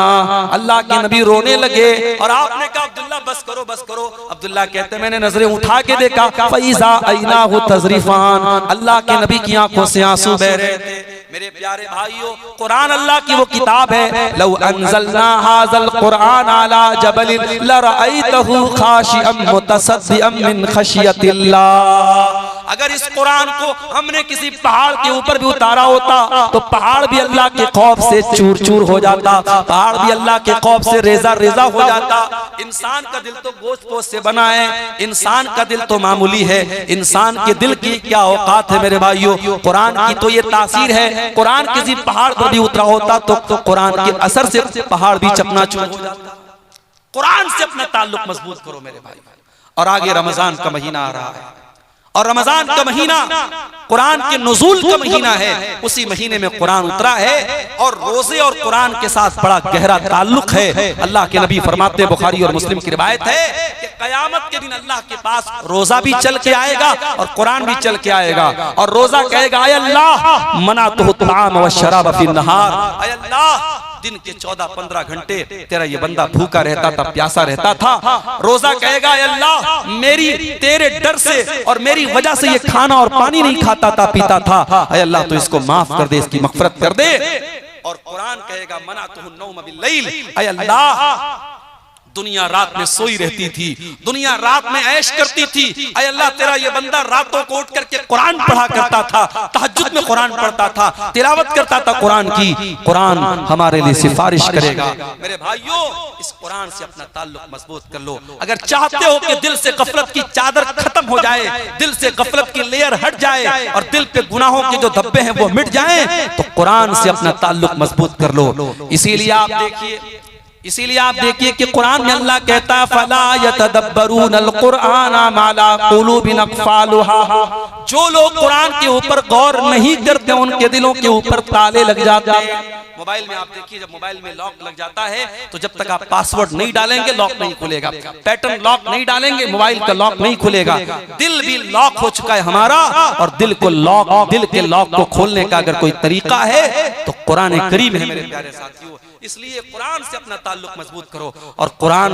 अल्लाह के नबी रोने लगे। और आपने कहा अब्दुल्ला बस करो बस करो। अब्दुल्ला कहते मैंने नजरें उठा के देखा, फ़इज़ा अयनाहु तज़रीफ़ान, अल्लाह के नबी की आंखों से आंसू बह रहे थे। मेरे प्यारे भाइयों, कुरान अल्लाह की वो किताब है, लौ अंज़लना हाज़ल कुरान अला जबलिन लरअयतहु खाशिअम मुतसद्दिअम मिन खशियतिल्लाह। अगर इस कुरान को हमने किसी पहाड़ के ऊपर भी उतारा होता तो पहाड़ भी अल्लाह के खौफ से चूर चूर हो जाता, पहाड़ भी अल्लाह के खौफ से रेजा रेजा हो जाता। इंसान का दिल तो गोश्त पोश्त से बना है, इंसान का दिल तो मामूली है, इंसान के दिल की क्या औकात है मेरे भाइयों। कुरान की तो ये तासीर है, कुरान किसी पहाड़ पर भी उतरा होता तो कुरान के असर से पहाड़ भी चकनाचूर हो जाता। कुरान से अपना ताल्लुक मजबूत करो मेरे भाई। और आगे रमजान का महीना आ रहा है, और रमजान का महीना कुरान के नुज़ूल का महीना है। उसी महीने में कुरान उतरा है और रोजे और कुरान के साथ बड़ा गहरा ताल्लुक है। अल्लाह के नबी फरमाते हैं, बुखारी और मुस्लिम की रिवायत है कि क़यामत के दिन अल्लाह के पास रोजा भी चल के आएगा और कुरान भी चल के आएगा। और रोजा कहेगा, अय अल्लाह मनातुहु तआम व शराब फी नहार, अय अल्लाह दिन के 14-15 घंटे तेरा ये बंदा भूखा रहता था, प्यासा रहता था। रोजा कहेगा, अल्लाह मेरी तेरे डर से और मेरी वजह से ये खाना और पानी नहीं खाता था, पीता था, अल्लाह तो इसको माफ कर दे, इसकी मग़फ़िरत कर दे। और कुरान कहेगा, मनातुहु नौम बिल्लैल, अल्लाह दुनिया रात में सोई रहती थी, दुनिया रात में ऐश करती थी, अय अल्लाह तेरा ये बंदा रातों को उठ करके कुरान पढ़ा करता था, तहज्जुद में कुरान पढ़ता था, तिलावत करता था कुरान की। कुरान हमारे लिए सिफारिश करेगा। मेरे भाइयों, इस कुरान से अपना ताल्लुक मजबूत कर लो। अगर चाहते हो कि दिल से गफलत की चादर खत्म हो जाए, दिल से गफलत की लेयर हट जाए और दिल पे गुनाहों के जो धब्बे हैं वो मिट जाएं, तो कुरान से अपना ताल्लुक मजबूत कर लो। इसीलिए आप देखिए कि कुरान में अल्लाह कहता है, फला यतदब्बरूनल कुरआन माला कुलूबिन अक़फ़ालुहा, जो लोग कुरान के ऊपर गौर नहीं करते उनके दिलों के ऊपर ताले लग जाते हैं। मोबाइल में आप देखिए, जब मोबाइल में लॉक लग जाता है तो जब तक आप पासवर्ड नहीं डालेंगे लॉक नहीं खुलेगा, पैटर्न लॉक नहीं डालेंगे मोबाइल का लॉक नहीं खुलेगा। दिल भी लॉक हो चुका है हमारा, और दिल के लॉक को खोलने का अगर कोई तरीका है तो कुरान करीम है मेरे प्यारे साथियों। इसलिए कुरान से अपना ताल्लुक मजबूत करो। और कुरान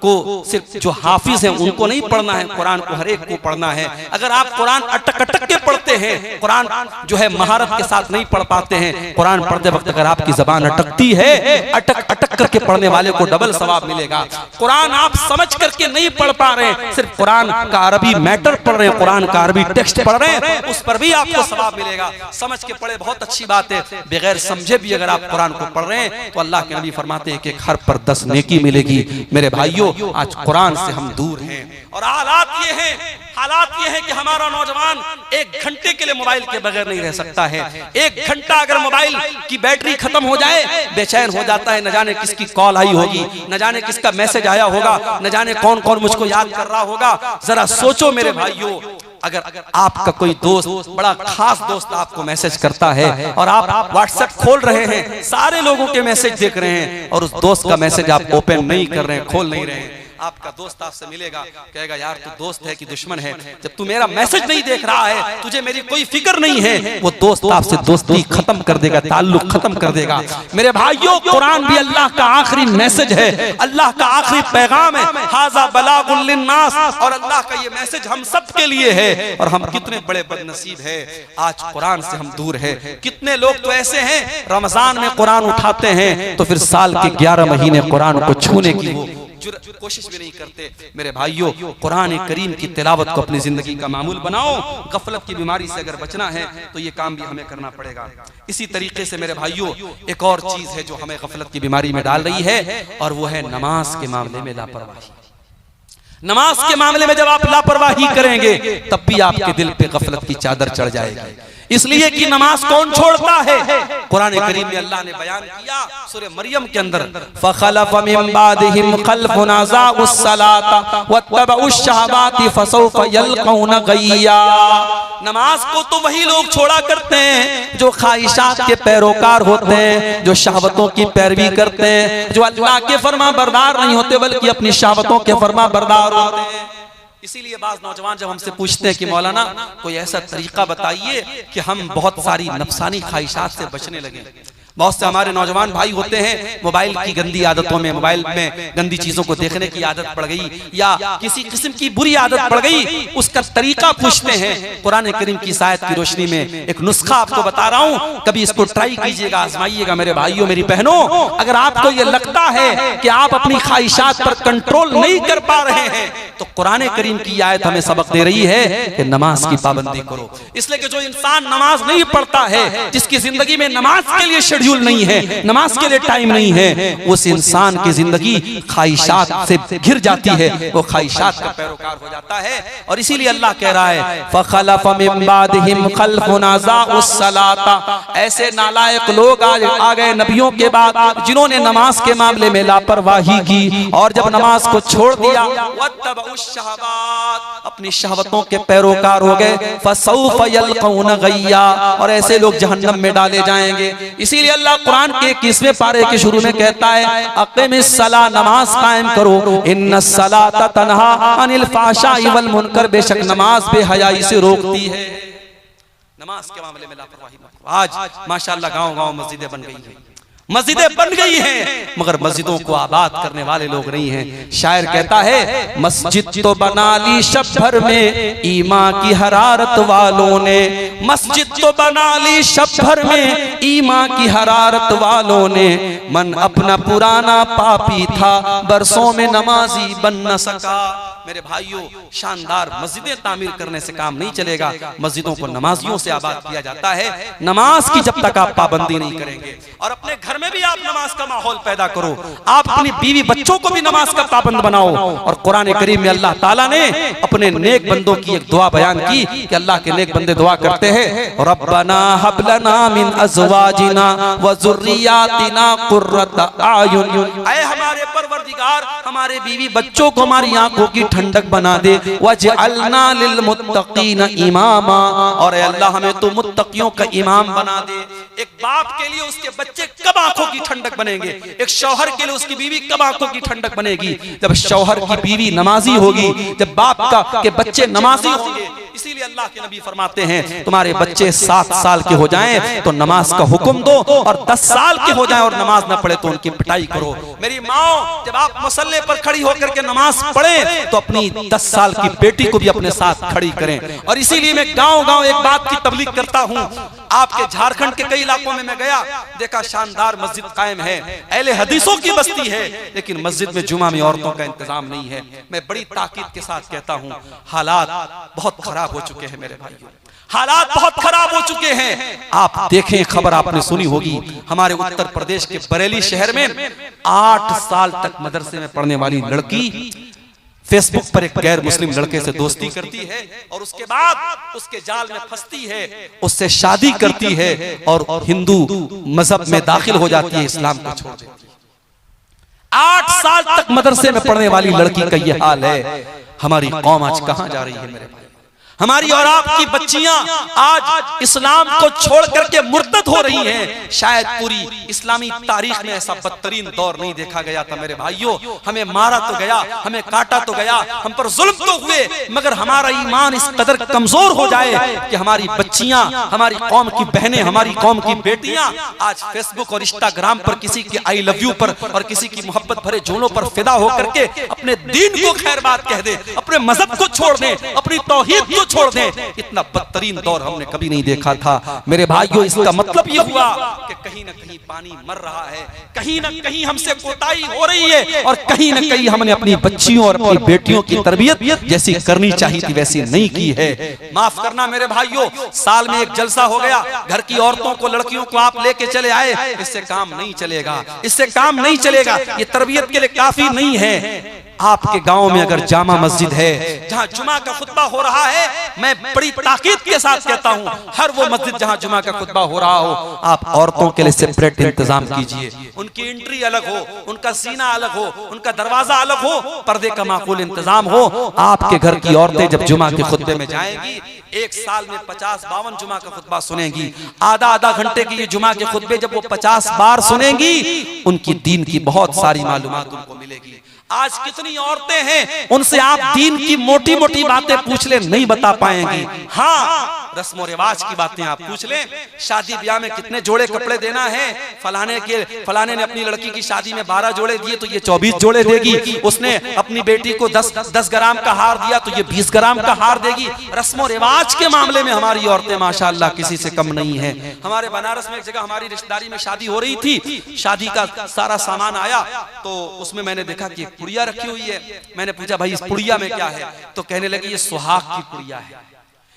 को सिर्फ जो हाफिज हैं उनको नहीं पढ़ना है, कुरान को हर एक को पढ़ना है। अगर आप कुरान अटक अटक के पढ़ते हैं, कुरान जो है महारत के साथ नहीं पढ़ पाते हैं, कुरान पढ़ते वक्त अगर आपकी जबान अटकती है, अटक अटक करके पढ़ने वाले को डबल सवाब मिलेगा। कुरान आप समझ करके नहीं पढ़ पा रहे हैं, सिर्फ कुरान का अरबी मैटर पढ़ रहे हैं, कुरान का अरबी टेक्स्ट पढ़ रहे हैं, उस पर भी आपको सवाब मिलेगा। समझ के पढ़े बहुत अच्छी बात है, बगैर समझे भी अगर आप कुरान को पढ़ रहे हैं तो अल्लाह के नबी फरमाते हैं कि हर पर 10 नेकी मिलेगी। मेरे भाइयों, आज कुरान से हम दूर हैं और हालात ये हैं कि हमारा नौजवान 1 घंटे के लिए मोबाइल के बगैर नहीं रह सकता है। 1 घंटा अगर मोबाइल की बैटरी खत्म हो जाए बेचैन हो जाता है, न जाने किसकी कॉल आई होगी, न जाने किसका मैसेज आया होगा, न जाने कौन कौन मुझको याद कर रहा होगा। जरा सोचो मेरे भाइयों, अगर आपका कोई दोस्त, बड़ा खास दोस्त आपको मैसेज करता है और आप व्हाट्सएप खोल रहे हैं, सारे लोगों के मैसेज देख रहे हैं और उस दोस्त का मैसेज आप ओपन नहीं कर रहे हैं, खोल नहीं रहे हैं, आपका दोस्त आपसे मिलेगा, कहेगा यार तू दोस्त है कि दुश्मन है, जब तू मेरा मैसेज नहीं देख रहा है, तुझे मेरी कोई फिक्र नहीं है, वो दोस्त आपसे दोस्ती खत्म कर देगा, ताल्लुक खत्म कर देगा। मेरे भाइयों, कुरान भी अल्लाह का आखिरी मैसेज है, अल्लाह का आखिरी पैगाम है, हाज़ा बलागुल लिन्नास, और अल्लाह का ये मैसेज हम सब के लिए है। और हम कितने बड़े बदनसीब है, आज कुरान से हम दूर है। कितने लोग तो ऐसे हैं रमजान में कुरान उठाते हैं तो फिर साल के 11 महीने कुरान को छूने की वो कोशिश भी नहीं करते। मेरे भाइयों, कुरान करीम की तिलावत को अपनी जिंदगी का मामूल बनाओ। गफलत की बीमारी से अगर बचना है तो ये काम भी हमें करना पड़ेगा। इसी तरीके से मेरे भाइयों, एक और चीज है जो हमें गफलत की बीमारी में डाल रही है, और वो है नमाज के मामले में लापरवाही। नमाज के मामले में जब आप लापरवाही करेंगे तब भी आपके दिल पे गफलत की चादर चढ़ जाएगी, इसलिए कि नमाज कौन छोड़ता है। कुरान करीम में अल्लाह ने बयान किया सूरह मरियम के अंदर, फखलफ मिन बादिहिम खल्फुन अज़ाउस सलाता वत्तबउश शहवाति फसौफ यल्कौन गय्या। नमाज को तो वही लोग छोड़ा करते हैं जो ख्वाहिशात के पैरोकार होते हैं, जो शहवतों की पैरवी करते हैं, जो अल्लाह के फरमा बरदार नहीं होते बल्कि अपनी शहवतों के फरमा बरदार होते हैं। इसीलिए बाज नौजवान जब हमसे पूछते हैं कि मौलाना कोई ऐसा तरीका बताइए कि हम बहुत सारी नफसानी ख्वाहिशात से बचने लगे। बहुत से हमारे नौजवान भाई होते हैं मोबाइल की गंदी आदतों में, मोबाइल में गंदी चीजों को देखने की आदत पड़ गई या किसी किस्म की बुरी आदत पड़ गई, उसका तरीका पूछते हैं। कुरान करीम की आयत की रोशनी में एक नुस्खा आपको बता रहा हूं, कभी इसको ट्राई कीजिएगा, आजमाइएगा। मेरे भाइयों मेरी बहनों, अगर आपको ये लगता है कि आप अपनी ख्वाहिशात पर कंट्रोल नहीं कर पा रहे हैं तो कुरान करीम की आयत हमें सबक दे रही है कि नमाज की पाबंदी करो। इसलिए कि जो इंसान नमाज नहीं पढ़ता है, जिसकी जिंदगी में नमाज के लिए शेड्यूल नहीं है, नमाज के लिए टाइम नहीं है, उस इंसान की जिंदगी ख्वाहिशात से घिर जाती है, वो ख्वाहिशात का पैरोकार हो जाता है। और इसीलिए अल्लाह कह रहा है फखलफ मिन बादिहिम खल्फुन अज़ाउस सलाता, ऐसे नालायक लोग आ गए नबियों के बाद जिन्होंने नमाज के मामले में लापरवाही की और जब नमाज को छोड़ दिया, वत्तबउश शहवात, अपनी शहवतों के पैरोकार हो गए, फसौफ यल्कौन गय्या, और ऐसे लोग जहन्नम में डाले जाएंगे। इसीलिए अल्लाह कुरान के 21वें पारे के शुरू में कहता है अक़ीमिस सला, नमाज कायम करो, इन्नस सलाता तन्हा अनिल फ़ाहशाइ वल मुनकर, बेशक नमाज बेहयाई से रोकती है। नमाज के मामले में लापरवाही मत करो। आज माशाअल्लाह गांव-गांव मस्जिदें बन गई हैं, मस्जिदें बन गई हैं, मगर मस्जिदों को आबाद करने वाले लोग नहीं हैं। शायर कहता है मस्जिद तो बना ली शब भर में ईमान की हरारत वालों ने, मस्जिद तो बना ली शब भर में ईमान की हरारत वालों ने, मन अपना पुराना पापी था बरसों में नमाजी बन न सका। मेरे भाइयों, शानदार मस्जिदें तामीर करने से काम नहीं चलेगा, मस्जिदों को नमाजियों से आबाद किया जाता है। नमाज की जब तक आप पाबंदी नहीं करेंगे, और अपने घर में भी आप नमाज का माहौल पैदा करो, आप अपनी बीवी बच्चों को भी नमाज का पाबंद बनाओ। और कुरान करीम में अल्लाह ताला ने अपने नेक बंदों की एक दुआ बयान की कि अल्लाह के नेक बंदे दुआ करते हैं रब्बना हब लना मिन अज़वाजिना व ज़ुर्रिय्यातिना क़ुर्रता आयुन, ऐ हमारे परवरदिगार हमारे बीवी बच्चों को हमारी आंखों की ठंडक बना दे, वजअलना लिल मुत्तकीन इमामा, और ऐ अल्लाह हमें तो मुत्तकियों का इमाम बना दे। एक बाप के लिए उसके बच्चे कब आंखों की ठंडक बनेंगे, एक शौहर के लिए उसकी बीवी कब आंखों की ठंडक बनेगी, जब शौहर की बीवी नमाजी होगी, जब बाप का के बच्चे नमाजी होंगे। इसीलिए अल्लाह के नबी फरमाते हैं तुम्हारे बच्चे 7 साल के हो जाएं तो नमाज का हुक्म दो, और 10 साल के हो जाएं और नमाज ना पढ़े तो उनकी पिटाई करो। मेरी माँ, जब आप मसल्ले पर खड़ी होकर के नमाज पढ़े तो अपनी 10 साल की बेटी को भी अपने साथ खड़ी करें। और इसीलिए मैं गांव-गांव एक बात की तबलीग करता हूँ। आपके झारखंड के कई इलाकों में मैं गया, देखा शानदार मस्जिद कायम है, अहले हदीसों की बस्ती है, लेकिन मस्जिद में जुमा में औरतों का इंतजाम नहीं है। मैं बड़ी ताकीद के साथ कहता हूँ हालात बहुत खराब हो चुके हैं मेरे भाइयों, हालात बहुत खराब हो चुके हैं। आप देखें, खबर आपने सुनी होगी, हमारे उत्तर प्रदेश के बरेली शहर में 8 साल तक मदरसे में पढ़ने वाली लड़की फेसबुक पर एक गैर मुस्लिम लड़के से दोस्ती करती है और उसके बाद उसके जाल में फंसती है, उससे शादी करती है और हिंदू मजहब में दाखिल हो जाती है, इस्लाम को छोड़ देती है। 8 साल तक मदरसे में पढ़ने वाली लड़की का यह हाल है। हमारी कौम आज कहां जा रही है मेरे भाई? हमारी और आपकी बच्चियां आज इस्लाम को छोड़ करके मुर्तद हो रही हैं। शायद पूरी इस्लामी तारीख में ऐसा बदतरीन दौर नहीं देखा गया था मेरे भाइयों। हमें मारा तो गया, हमें काटा तो गया, हम पर जुल्म तो हुए, मगर हमारा ईमान इस कदर कमजोर हो जाए कि हमारी बच्चियां, हमारी कौम की बहनें, हमारी कौम की बेटियां आज फेसबुक और इंस्टाग्राम पर किसी के आई लव यू पर और किसी की मोहब्बत भरे जोड़ों पर फिदा होकर के अपने दीन को खैर बात कह दे, अपने मजहब को छोड़ दे, अपनी तौहीद को छोड़ दें। इतना बदतरीन दौर हमने कभी नहीं देखा था मेरे भाइयों। इसका मतलब ये हुआ कि कहीं ना कहीं पानी मर रहा है, कहीं ना कहीं हमसे कोताही हो रही है और कहीं ना कहीं हमने अपनी बच्चियों और अपनी बेटियों की तरबियत जैसी करनी चाहिए थी वैसी नहीं की है। माफ करना मेरे भाइयों, साल में एक जलसा हो गया, घर की औरतों को, लड़कियों को आप लेके चले आए, इससे काम नहीं चलेगा, इससे काम नहीं चलेगा। ये तरबियत के लिए काफी नहीं है। आपके गांव में अगर जामा मस्जिद है जहां जुमा का खुतबा हो रहा है, मैं बड़ी ताकीद के साथ कहता हूं, हर वो मस्जिद जहां जुमा का खुतबा हो रहा हो, आप औरतों के लिए सेपरेट इंतजाम कीजिए। उनकी एंट्री अलग हो, उनका सीना अलग हो, उनका दरवाजा अलग हो, पर्दे का माकूल इंतजाम हो। आपके घर की औरतें जब जुमा के खुतबे में जाएंगी, एक साल में 50-52 जुमा का खुतबा सुनेंगी, आधा घंटे की ये जुमा के खुतबे जब वो 50 बार सुनेंगी, उनकी दीन की बहुत सारी मालूमात उनको मिलेगी। आज कितनी औरतें हैं, उनसे आप दीन की मोटी मोटी बातें पूछ ले, नहीं बता पाएंगी। हाँ, रस्म और रिवाज की बातें आप पूछ लें, शादी ब्याह में कितने जोड़े कपड़े देना है, फलाने ने अपनी लड़की की शादी में 12 जोड़े दिए तो ये 24 जोड़े देगी, उसने अपनी बेटी को 10 ग्राम का हार दिया तो ये 20 ग्राम का हार देगी। रस्म और रिवाज के मामले में हमारी औरतें माशाअल्लाह किसी से कम नहीं है। हमारे बनारस में एक जगह हमारी रिश्तेदारी में शादी हो रही थी, शादी का सारा सामान आया तो उसमें मैंने देखा कि पुड़िया रखी हुई है। मैंने पूछा भाई इस पुड़िया में क्या है, तो कहने लगे ये सुहाग की पुड़िया है,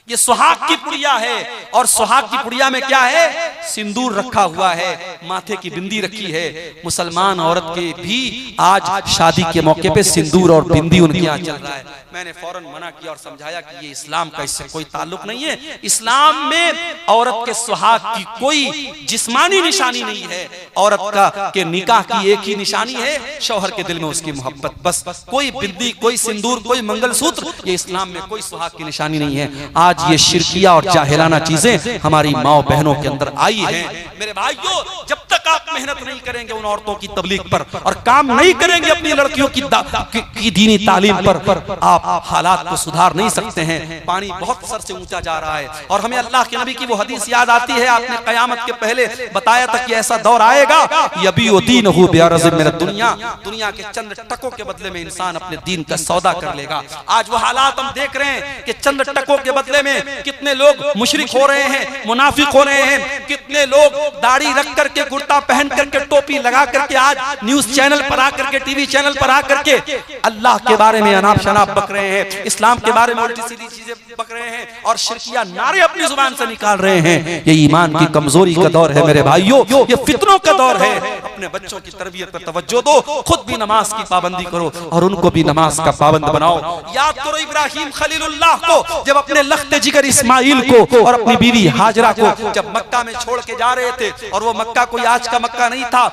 ये सुहाग की पुड़िया है। और सुहाग की पुड़िया में क्या है, सिंदूर रखा हुआ है, माथे की बिंदी रखी है। मुसलमान औरत के भी आज शादी के मौके पे सिंदूर और बिंदी उनके यहाँ चल रहा है। मैंने फौरन मना किया और समझाया कि ये इस्लाम का इससे कोई ताल्लुक नहीं है। इस्लाम में औरत के सुहाग की कोई जिस्मानी निशानी नहीं है। औरत का के निकाह की एक ही निशानी है, शौहर के दिल में उसकी मोहब्बत, बस। कोई बिंदी, कोई सिंदूर, कोई मंगलसूत्र, ये इस्लाम में कोई सुहाग की निशानी नहीं है। आज ये शिरकिया और जाहिलाना चीजें हमारी माओ बहनों के अंदर आई हैं। मेरे भाइयों, जब तक आप मेहनत नहीं करेंगे उन औरतों की तबलीग पर और काम नहीं करेंगे अपनी लड़कियों की दीनी तालीम पर, आप हालात को सुधार नहीं सकते हैं। पानी बहुत सर से ऊंचा जा रहा है और हमें अल्लाह के नबी की वो हदीस याद आती है, आपने कयामत के पहले बताया था कि ऐसा दौर आएगा, यबीउ दीनहु बिअरज़िम मिन दुनिया, दुनिया के चंद टकों के बदले में इंसान अपने दीन का सौदा कर लेगा। आज वो हालात हम देख रहे हैं कि चंद टकों के बदले में कितने लोग मुशरिक हो रहे हैं, मुनाफिक हो रहे हैं, कितने लोग दाढ़ी रख करके, कुर्ता पहन करके, टोपी लगा करके आज न्यूज चैनल पर आकर के, टीवी चैनल पर आकर के अल्लाह के बारे में अनाप शनाप बक रहे हैं, इस्लाम के बारे में उल्टी सीधी चीजें बक रहे हैं और शिरकिया नारे अपनी जुबान से निकाल रहे हैं। ये ईमान की कमजोरी का दौर है मेरे भाइयों, ये फितनों का दौर है। अपने बच्चों की तरबियत पर तवज्जो दो, खुद भी नमाज की पाबंदी करो और उनको भी नमाज का पाबंद बनाओ। याद करो इब्राहिम खलीलुल्लाह को, जब अपने लख्ते जिगर इस्माइल को और अपनी बीवी हाजरा को जब मक्का में छोड़ के जा रहे थे, और वो मक्का कोई आज का मक्का नहीं था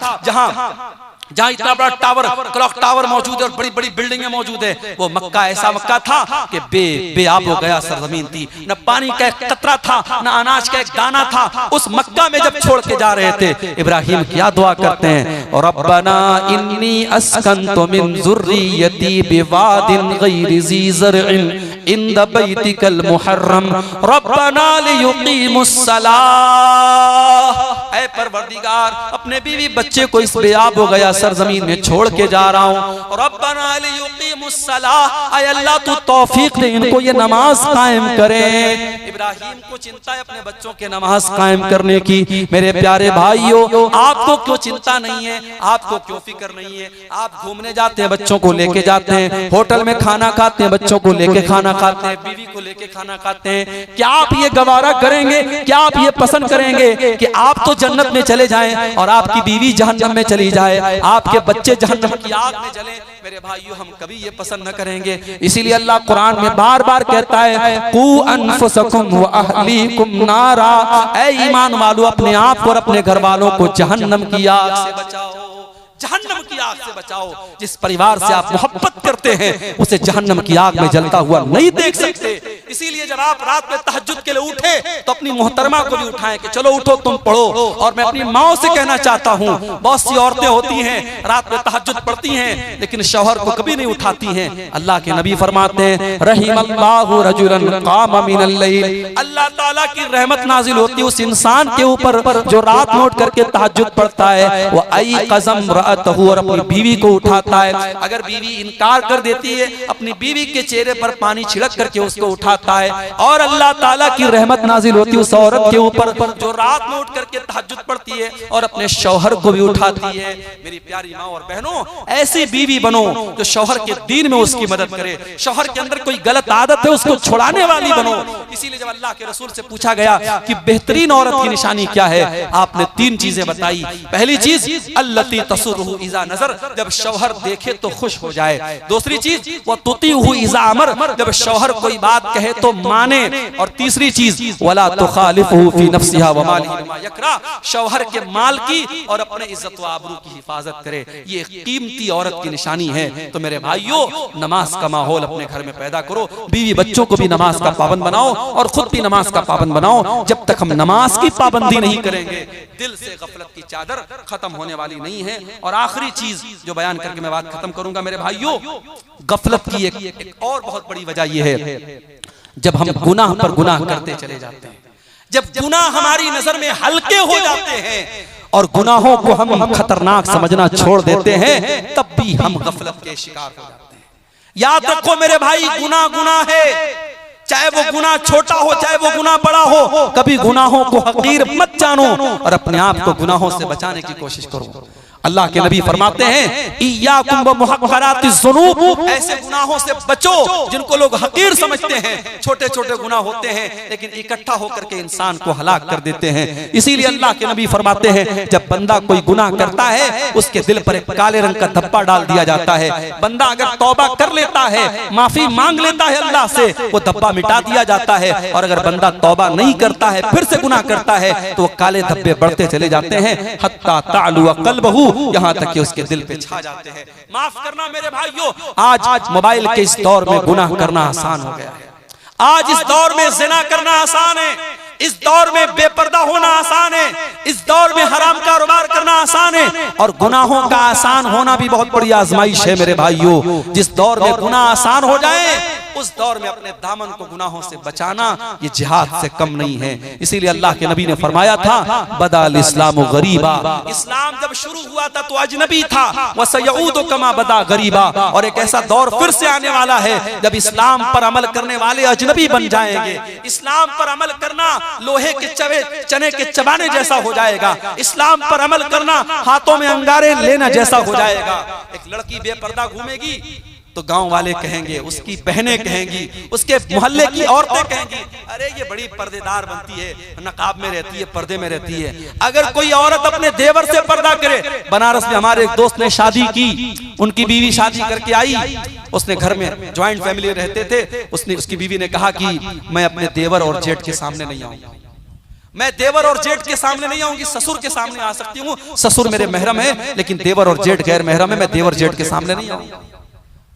जहाँ इतना बड़ा टावर, क्लॉक टावर मौजूद है और बड़ी बड़ी बिल्डिंगें मौजूद है। वो मक्का ऐसा मक्का था कि बेआब हो गया सरजमीन थी, न पानी का एक कतरा था, न अनाज का एक दाना था। उस मक्का में जब छोड़ के जा रहे थे, इब्राहिम क्या दुआ करते हैं, और रब्बना इन्नी अस्कंतु मिन ज़ुर्रियती बिवादिन गैरि ज़ी ज़रइन इंद बैतिकल मुहर्रम रब्बना लियुकीमुस्सलाह। ऐ परवरदिगार, अपने बीवी बच्चे को इस बेआब हो गया सरजमीन में छोड़ के जा रहा हूँ, रब्बना लियुकीमुस्सलाह, ऐ अल्लाह तू तौफीक दे इनको ये नमाज कायम करें। इब्राहिम को चिंता है अपने बच्चों के नमाज कायम करने की। मेरे प्यारे भाइयों, आपको क्यों चिंता नहीं है, आपको क्यों फिक्र नहीं है? आप घूमने जाते हैं, बच्चों को लेके जाते हैं, होटल में खाना खाते हैं, बच्चों को लेके खाना खाते हैं, बीवी को लेके खाना खाते हैं। क्या आप ये गवारा करेंगे, क्या आप ये पसंद करेंगे कि आप तो जन्नत में चले जाएं और आपकी बीवी जहन्नम में चली जाए, आपके बच्चे जहन्नम की आग में जले? मेरे भाइयों, हम कभी ये पसंद न करेंगे। इसीलिए अल्लाह कुरान में बार बार कहता है, कू अनफुसकुम व अहलीकुम नारा, ऐ ईमान वालों, अपने आप को और अपने घर वालों को जहन्नम की आग से बचाओ, जहन्नम की आग से बचाओ। जिस परिवार से आप मोहब्बत करते हैं उसे जहन्नम की आग में जलता हुआ नहीं देख सकते। इसीलिए जब आप रात में तहज्जुद के लिए उठे तो अपनी मोहतरमा को भी उठाएं कि चलो उठो तुम पढ़ो। और मैं अपनी माओ से कहना चाहता हूँ, बहुत सी औरतें होती हैं रात में तहज्जुद पढ़ती हैं लेकिन शौहर को कभी नहीं उठाती हैं। अल्लाह के नबी फरमाते हैं रहीमल्लाहु रजुलन क़ाम मिनल लैल, अल्लाह ताला की रहमत नाजिल होती है उस इंसान के ऊपर जो रात में उठ करके तहज्जुद पढ़ता है। वो आई क़ज़म रअतहु, और अपनी बीवी को उठाता है। अगर बीवी इनकार कर देती है अपनी बीवी के चेहरे पर पानी छिड़क करके उसको उठाता है। और अल्लाह ताला की रहमत नाजिल होती है उस औरत के ऊपर जो रात में उठ करके तहज्जुद पढ़ती है और अपने शौहर को भी उठाती है। मेरी प्यारी माँ और बहनों, ऐसी बीवी बनो जो शौहर के दीन में उसकी मदद करे, शौहर के अंदर कोई गलत आदत है उसको छुड़ाने वाली बनो। इसीलिए जब अल्लाह के रसूल से पूछा गया कि बेहतरीन औरत की निशानी क्या है, आपने 3 चीजें बताई। पहली चीज अल्लती तसुरहु इज़ा नज़र, जब शौहर देखे तो खुश हो जाए। दूसरी चीज वो तुतीहु इज़ा अमर, जब शौहर कोई बात कहे तो माने। और तीसरी चीज वला तुखालिफहु फी नफ्सिहा व मालिही बिमा यकरा, शौहर के माल की और अपने इज्जत व आबरू की हिफाजत करे। ये कीमती औरत की निशानी है। तो मेरे भाइयों, नमाज का माहौल अपने घर में पैदा करो, बीवी बच्चों को भी नमाज का पाबंद बनाओ और खुद भी नमाज का पाबंद बनाओ। जब तक हम नमाज की पाबंदी नहीं करेंगे दिल से गफलत की चादर खत्म होने वाली नहीं है। और आखिरी चीज जो बयान करके मैं बात खत्म करूंगा मेरे भाइयों, गफलत की एक और बहुत बड़ी वजह यह है जब हम गुनाह पर गुनाह करते चले जाते हैं, जब गुनाह हमारी नजर में हल्के हो जाते हैं और गुनाहों को हम खतरनाक समझना छोड़ देते हैं, तब भी हम गफलत के शिकार हो जाते हैं। याद रखो मेरे भाई, गुनाह गुनाह है, चाहे वो गुनाह छोटा हो चाहे वो गुनाह बड़ा हो। कभी गुनाहों को हकीर मत जानो और अपने आप को गुनाहों से बचाने की कोशिश करो। अल्लाह के नबी फरमाते हैं इय्याकुम व मुहक़्क़रातिज़ ज़ुनूब, ऐसे गुनाहों से बचो जिनको लोग हकीर समझते हैं। छोटे छोटे गुनाह होते हैं लेकिन इकट्ठा होकर के इंसान को हलाक कर देते हैं। इसीलिए अल्लाह के नबी फरमाते हैं जब बंदा कोई गुनाह करता है उसके दिल पर एक काले रंग का धब्बा डाल दिया जाता है। बंदा अगर तौबा कर लेता है, माफी मांग लेता है अल्लाह से, वो धब्बा मिटा दिया जाता है। और अगर बंदा तौबा नहीं करता है, फिर से गुनाह करता है, तो वो काले धब्बे बढ़ते चले जाते हैं हत्ता तालु क़ल्बहु, यहाँ तक कि उसके दिल पे छा जाते हैं। माफ करना मेरे भाइयों, आज मोबाइल के इस दौर में गुनाह करना आसान हो गया है। आज इस दौर में ज़िना करना आसान है, इस दौर में बेपर्दा होना आसान है, इस दौर में हराम कारोबार करना आसान है। और गुनाहों का आसान होना भी बहुत बड़ी आजमाइश है मेरे भाइयों। जिस दौर में गुनाह आसान हो जाए उस दौर में अपने दामन को गुनाहों से बचाना ये जिहाद से कम नहीं है। इसीलिए अल्लाह के नबी ने फरमाया था बदाल इस्लाम गरीबा, इस्लाम जब शुरू हुआ था तो अजनबी था, वसयऊदु कमा बदा गरीबा, और एक ऐसा दौर फिर से आने वाला है जब इस्लाम पर अमल करने वाले अजनबी बन जाएंगे। इस्लाम पर अमल करना लोहे के चने के चबाने जैसा हो जाएगा। इस्लाम पर अमल करना हाथों में अंगारे लेना जैसा हो जाएगा। एक लड़की बेपर्दा घूमेगी तो गांव वाले कहेंगे, उसकी बहनें कहेंगी, उसके मोहल्ले की औरतें कहेंगी, अरे ये बड़ी पर्देदार बनती है, नकाब में रहती है, पर्दे में रहती है। अगर कोई औरत अपने देवर से पर्दा करे, बनारस में हमारे एक दोस्त ने शादी की, उनकी बीवी शादी करके आई, उसने घर में ज्वाइंट फैमिली रहते थे, उसकी बीवी ने कहा कि मैं अपने देवर और जेठ के सामने नहीं आऊंगी, मैं देवर और जेठ के सामने नहीं आऊंगी, ससुर के सामने आ सकती हूँ, ससुर मेरे महरम है लेकिन देवर और जेठ गैर महरम है, मैं देवर जेठ के सामने नहीं आऊंगा।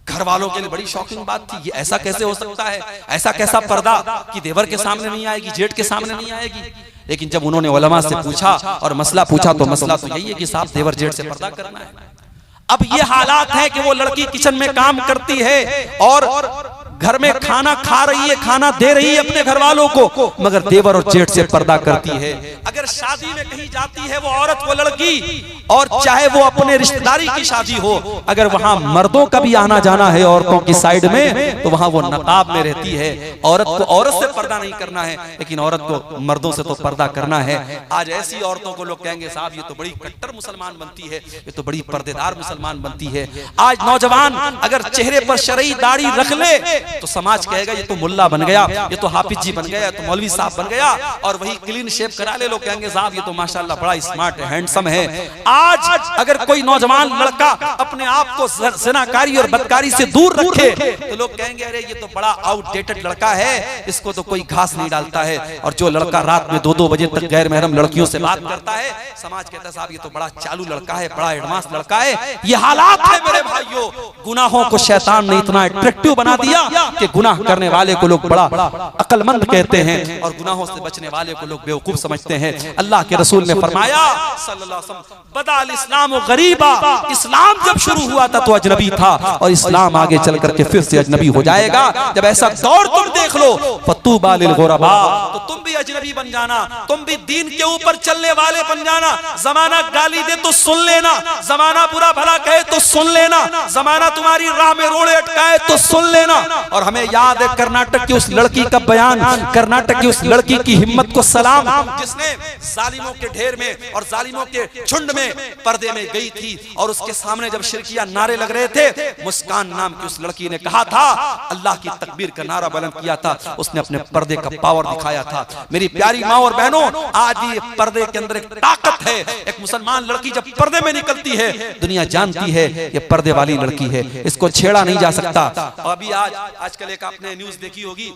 घर वालों के लिए बड़ी शॉकिंग बात थी, ये ऐसा कैसे हो सकता है, ऐसा कैसा पर्दा कि देवर के सामने नहीं आएगी, जेठ के सामने नहीं आएगी। लेकिन जब उन्होंने उलमा से पूछा और मसला पूछा तो मसला तो यही है कि साहब देवर जेठ से पर्दा करना है। अब ये हालात है कि वो लड़की किचन में काम करती है और घर में खाना खा रही है, खाना दे रही है अपने घर वालों को, मगर देवर और जेठ से पर्दा करती है। अगर शादी में कहीं जाती है वो औरत, वो लड़की, और चाहे वो अपने रिश्तेदारी की शादी हो, अगर वहां मर्दों का भी आना जाना है औरतों की साइड में, तो वहां वो नकाब में रहती है। औरत को औरत से पर्दा नहीं करना है लेकिन औरत को मर्दों से तो पर्दा करना है। आज ऐसी औरतों को लोग कहेंगे साहब ये तो बड़ी कट्टर मुसलमान बनती है, ये तो बड़ी पर्देदार मुसलमान बनती है। आज नौजवान अगर चेहरे पर शरई दाढ़ी रख ले तो समाज कहेगा ये तो मुल्ला बन गया, ये तो हाफिज जी बन गया, तो मौलवी साहब बन गया। और वही क्लीन शेव करा ले, लोग कहेंगे साहब ये तो माशाल्लाह बड़ा स्मार्ट है, हैंडसम है। आज अगर कोई नौजवान लड़का अपने आप को ज़िनाकारी और बदकारी से दूर रखे तो लोग कहेंगे अरे ये तो बड़ा आउटडेटेड लड़का है, इसको तो कोई घास नहीं डालता है। और जो लड़का रात में 2-2 बजे तक गैर महरम लड़कियों से बात करता है, समाज कहता है साहब ये तो बड़ा चालू लड़का है, बड़ा एडवांस लड़का है। ये हालात है मेरे भाइयों। गुनाहों को शैतान ने इतना अट्रैक्टिव बना दिया कि गुनाह करने वाले को लोग बड़ा अक्लमंद कहते हैं और गुनाहों से बचने वाले को लोग बेवकूफ समझते हैं। अल्लाह के रसूल ने फरमाया सल्लल्लाहु अलैहि वसल्लम, बदाल इस्लाम गरीबा, इस्लाम जब शुरू हुआ था तो अजनबी था और इस्लाम आगे चल करके फिर से अजनबी हो जाएगा। जब ऐसा दौर तुम देख लो, फतूबा लिल गुरबा, तो तुम भी अजनबी बन जाना, तुम भी दीन के ऊपर चलने वाले बन जाना। जमाना गाली दे तो सुन लेना, जमाना बुरा भला कहे तो सुन लेना, जमाना तुम्हारी राह में रोड़े अटकाए तो सुन लेना। और हमें याद है कर्नाटक की उस लड़की का बयान, कर्नाटक की उस लड़की की हिम्मत को सलाम, जिसने जालिमों के ढेर में और जालिमों के झुंड में पर्दे में गई थी और उसके सामने जब शिरकिया नारे लग रहे थे, मुस्कान नाम की उस लड़की ने कहा था, अल्लाह की तकबीर का नारा बुलंद किया था, उसने अपने पर्दे का पावर दिखाया था। मेरी प्यारी माँ और बहनों, आज ये पर्दे के अंदर एक ताकत है। एक मुसलमान लड़की जब पर्दे में निकलती है, दुनिया जानती है ये पर्दे वाली लड़की है, इसको छेड़ा नहीं जा सकता। अभी आजकल एक आपने न्यूज देखी होगी,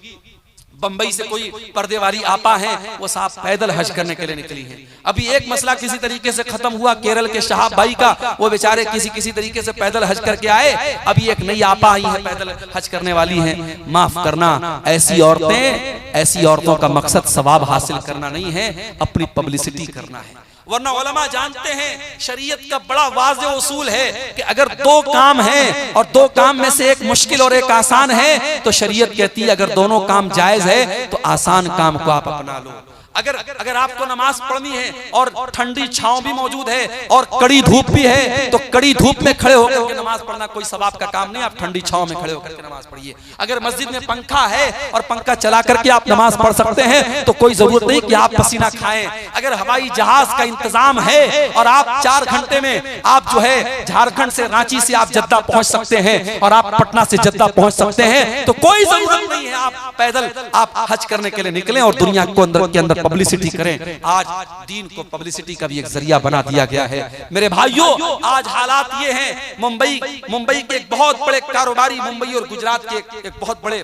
बंबई से कोई पर्दे वाली आपा है, वो साहब पैदल हज करने के लिए निकली है। अभी एक मसला किसी तरीके से खत्म हुआ केरल के शहाब भाई का, वो बेचारे किसी तरीके से पैदल हज करके आए। अभी एक नई आपा आई है, पैदल हज करने वाली है। माफ करना, ऐसी औरतों का मकसद सवाब हासिल करना नहीं है, अपनी पब्लिसिटी करना है। वरना उलमा जानते हैं शरीयत का बड़ा वाज़ेह उसूल है कि अगर दो काम हैं और दो काम में से एक मुश्किल और एक आसान है, तो शरीयत कहती है अगर दोनों काम जायज है तो आसान काम को आप अपना लो। अगर आपको नमाज पढ़नी है और ठंडी छांव भी मौजूद है और कड़ी धूप भी है, तो कड़ी धूप में खड़े होकर के नमाज पढ़ना कोई सवाब का काम नहीं, आप ठंडी छांव में खड़े होकर के नमाज पढ़िए। अगर मस्जिद में पंखा है और पंखा चला करके आप नमाज पढ़ सकते हैं, तो कोई जरूरत नहीं कि आप पसीना खाएं। अगर हवाई जहाज का इंतजाम है और आप 4 घंटे में आप जो है झारखंड से, रांची से आप जद्दा पहुंच सकते हैं और आप पटना से जद्दा पहुंच सकते हैं, तो कोई जरूरत नहीं है आप पैदल आप हज करने के लिए निकलें और दुनिया को अंदर के अंदर पब्लिसिटी करें। आज दीन को पब्लिसिटी का भी एक जरिया बना दिया गया है। मेरे भाइयों, आज हालात ये हैं, मुंबई के एक बहुत बड़े कारोबारी, मुंबई और गुजरात के एक बहुत बड़े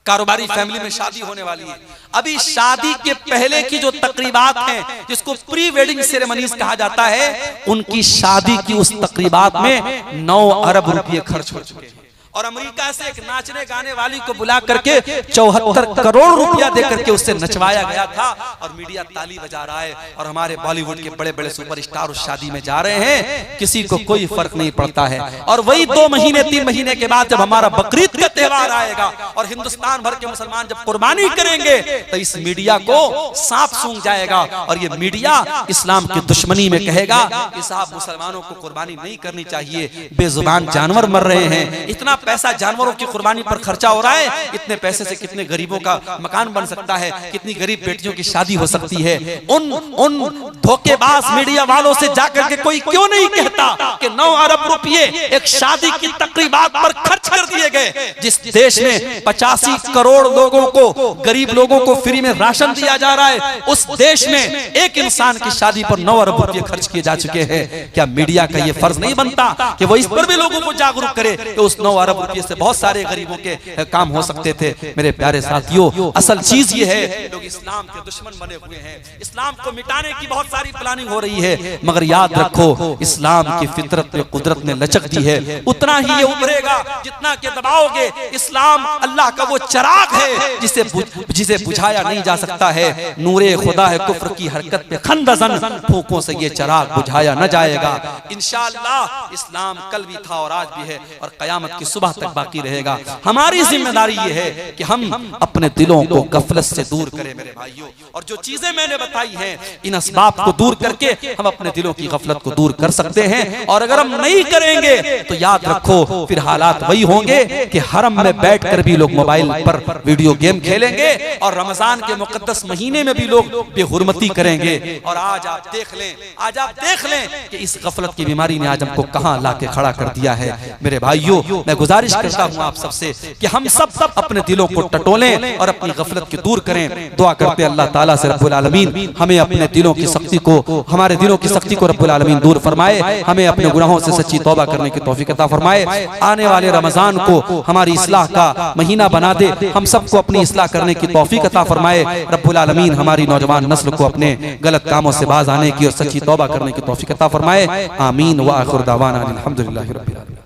कारोबारी फैमिली में शादी होने वाली है। अभी शादी के पहले की जो तकरीबात हैं, जिसको प्री वेडिंग सेरेमनीज कहा जाता है, उनकी शादी की उस तकरीबात में 9 अरब रुपए खर्च हो चुके हैं। और अमेरिका से एक नाचने गाने वाली को बुला करके 74 करोड़ रुपया देकर के उससे नचवाया गया था और मीडिया ताली बजा रहा है। और हमारे बॉलीवुड के बड़े बड़े सुपरस्टार उस शादी में जा रहे हैं, किसी को कोई फर्क नहीं पड़ता है। और वही 2 महीने 3 महीने के बाद जब हमारा बकरीद का त्योहार आएगा और हिंदुस्तान भर के मुसलमान जब कुर्बानी करेंगे, तो इस मीडिया को सांप सूंघ जाएगा और ये मीडिया इस्लाम की दुश्मनी में कहेगा कि साहब मुसलमानों को कुर्बानी नहीं करनी चाहिए, बेजुबान जानवर मर रहे हैं, इतना पैसा जानवरों की कुर्बानी पर खर्चा हो रहा है, इतने पैसे से कितने गरीबों का मकान बन सकता है, कितनी गरीब बेटियों की शादी हो सकती है। उन धोखेबाज मीडिया वालों से जाकर के कोई क्यों नहीं कहता कि 9 अरब रुपए एक शादी की तकरीबात पर खर्च कर दिए गए। जिस देश में 85 करोड़ लोगों को, गरीब लोगों को फ्री में राशन दिया जा रहा है, उस देश में एक इंसान की शादी पर 9 अरब रुपए खर्च किए जा चुके हैं। क्या मीडिया का यह फर्ज नहीं बनता कि वो इस पर भी लोगों को जागरूक करे कि उस 9 अरब रुपये से बहुत सारे गरीबों के काम हो सकते थे। मेरे प्यारे साथियों, असल चीज ये है, लोग इस्लाम के दुश्मन बने हुए हैं, इस्लाम को मिटाने की बहुत सारी प्लानिंग हो रही है, मगर याद रखो इस्लाम की फितरत में, कुदरत ने लचक दी है, उतना ही ये उभरेगा जितना के दबाओगे। इस्लाम अल्लाह का वो चिराग है जिसे बुझाया नहीं जा सकता है। नूरे खुदा है कुफ्र की हरकत पे खंदजन, फूंकों से ये चिराग बुझाया न जाएगा। इंशाअल्लाह इस्लाम कल भी था और आज भी है और कयामत की सुबह तक बाकी रहेगा। हमारी जिम्मेदारी ये है कि हम अपने दिलों को गफलत से दूर करें मेरे भाइयों, और जो चीजें मैंने बताई हैं, इन असबाब को दूर करके हम अपने दिलों की गफलत को दूर कर सकते हैं। और अगर हम नहीं करेंगे तो याद रखो फिर हालात वही होंगे कि हरम में बैठकर भी लोग मोबाइल पर वीडियो गेम खेलेंगे और रमजान के मुकद्दस महीने में भी लोग बेहुरमती करेंगे। और आज आप देख लें कि इस गफलत की बीमारी ने आज हमको कहां लाके खड़ा कर दिया है। मेरे भाइयों, मैं गुजारिश करता हूं आप सबसे कि हम सब अपने दिलों को टटोलें और अपनी गफलत को दूर करें। दुआ करते हैं अल्लाह ताला से रब्बुल आलमीन हमें अपने दिलों की सख्ती को, हमारे दिलों की सख्ती को रब्बुल आलमीन दूर फरमाए, हमें अपने गुनाहों से सच्ची तौबा करने की तौफीक अता फरमाए। आने वाले रमजान को हमारी इस्लाह का महीना बना दे, हम सबको अपनी इस्लाह करने की तौफीक अता फरमाए। रब्बुल आलमीन हमारी नौजवान नस्ल को अपने गलत कामों से बाज आने की और सच्ची तौबा करने की तौफीक अता फरमाए। आमीन व आखिर दावाना अल्हम्दुलिल्लाहि रब्बिल आलमीन।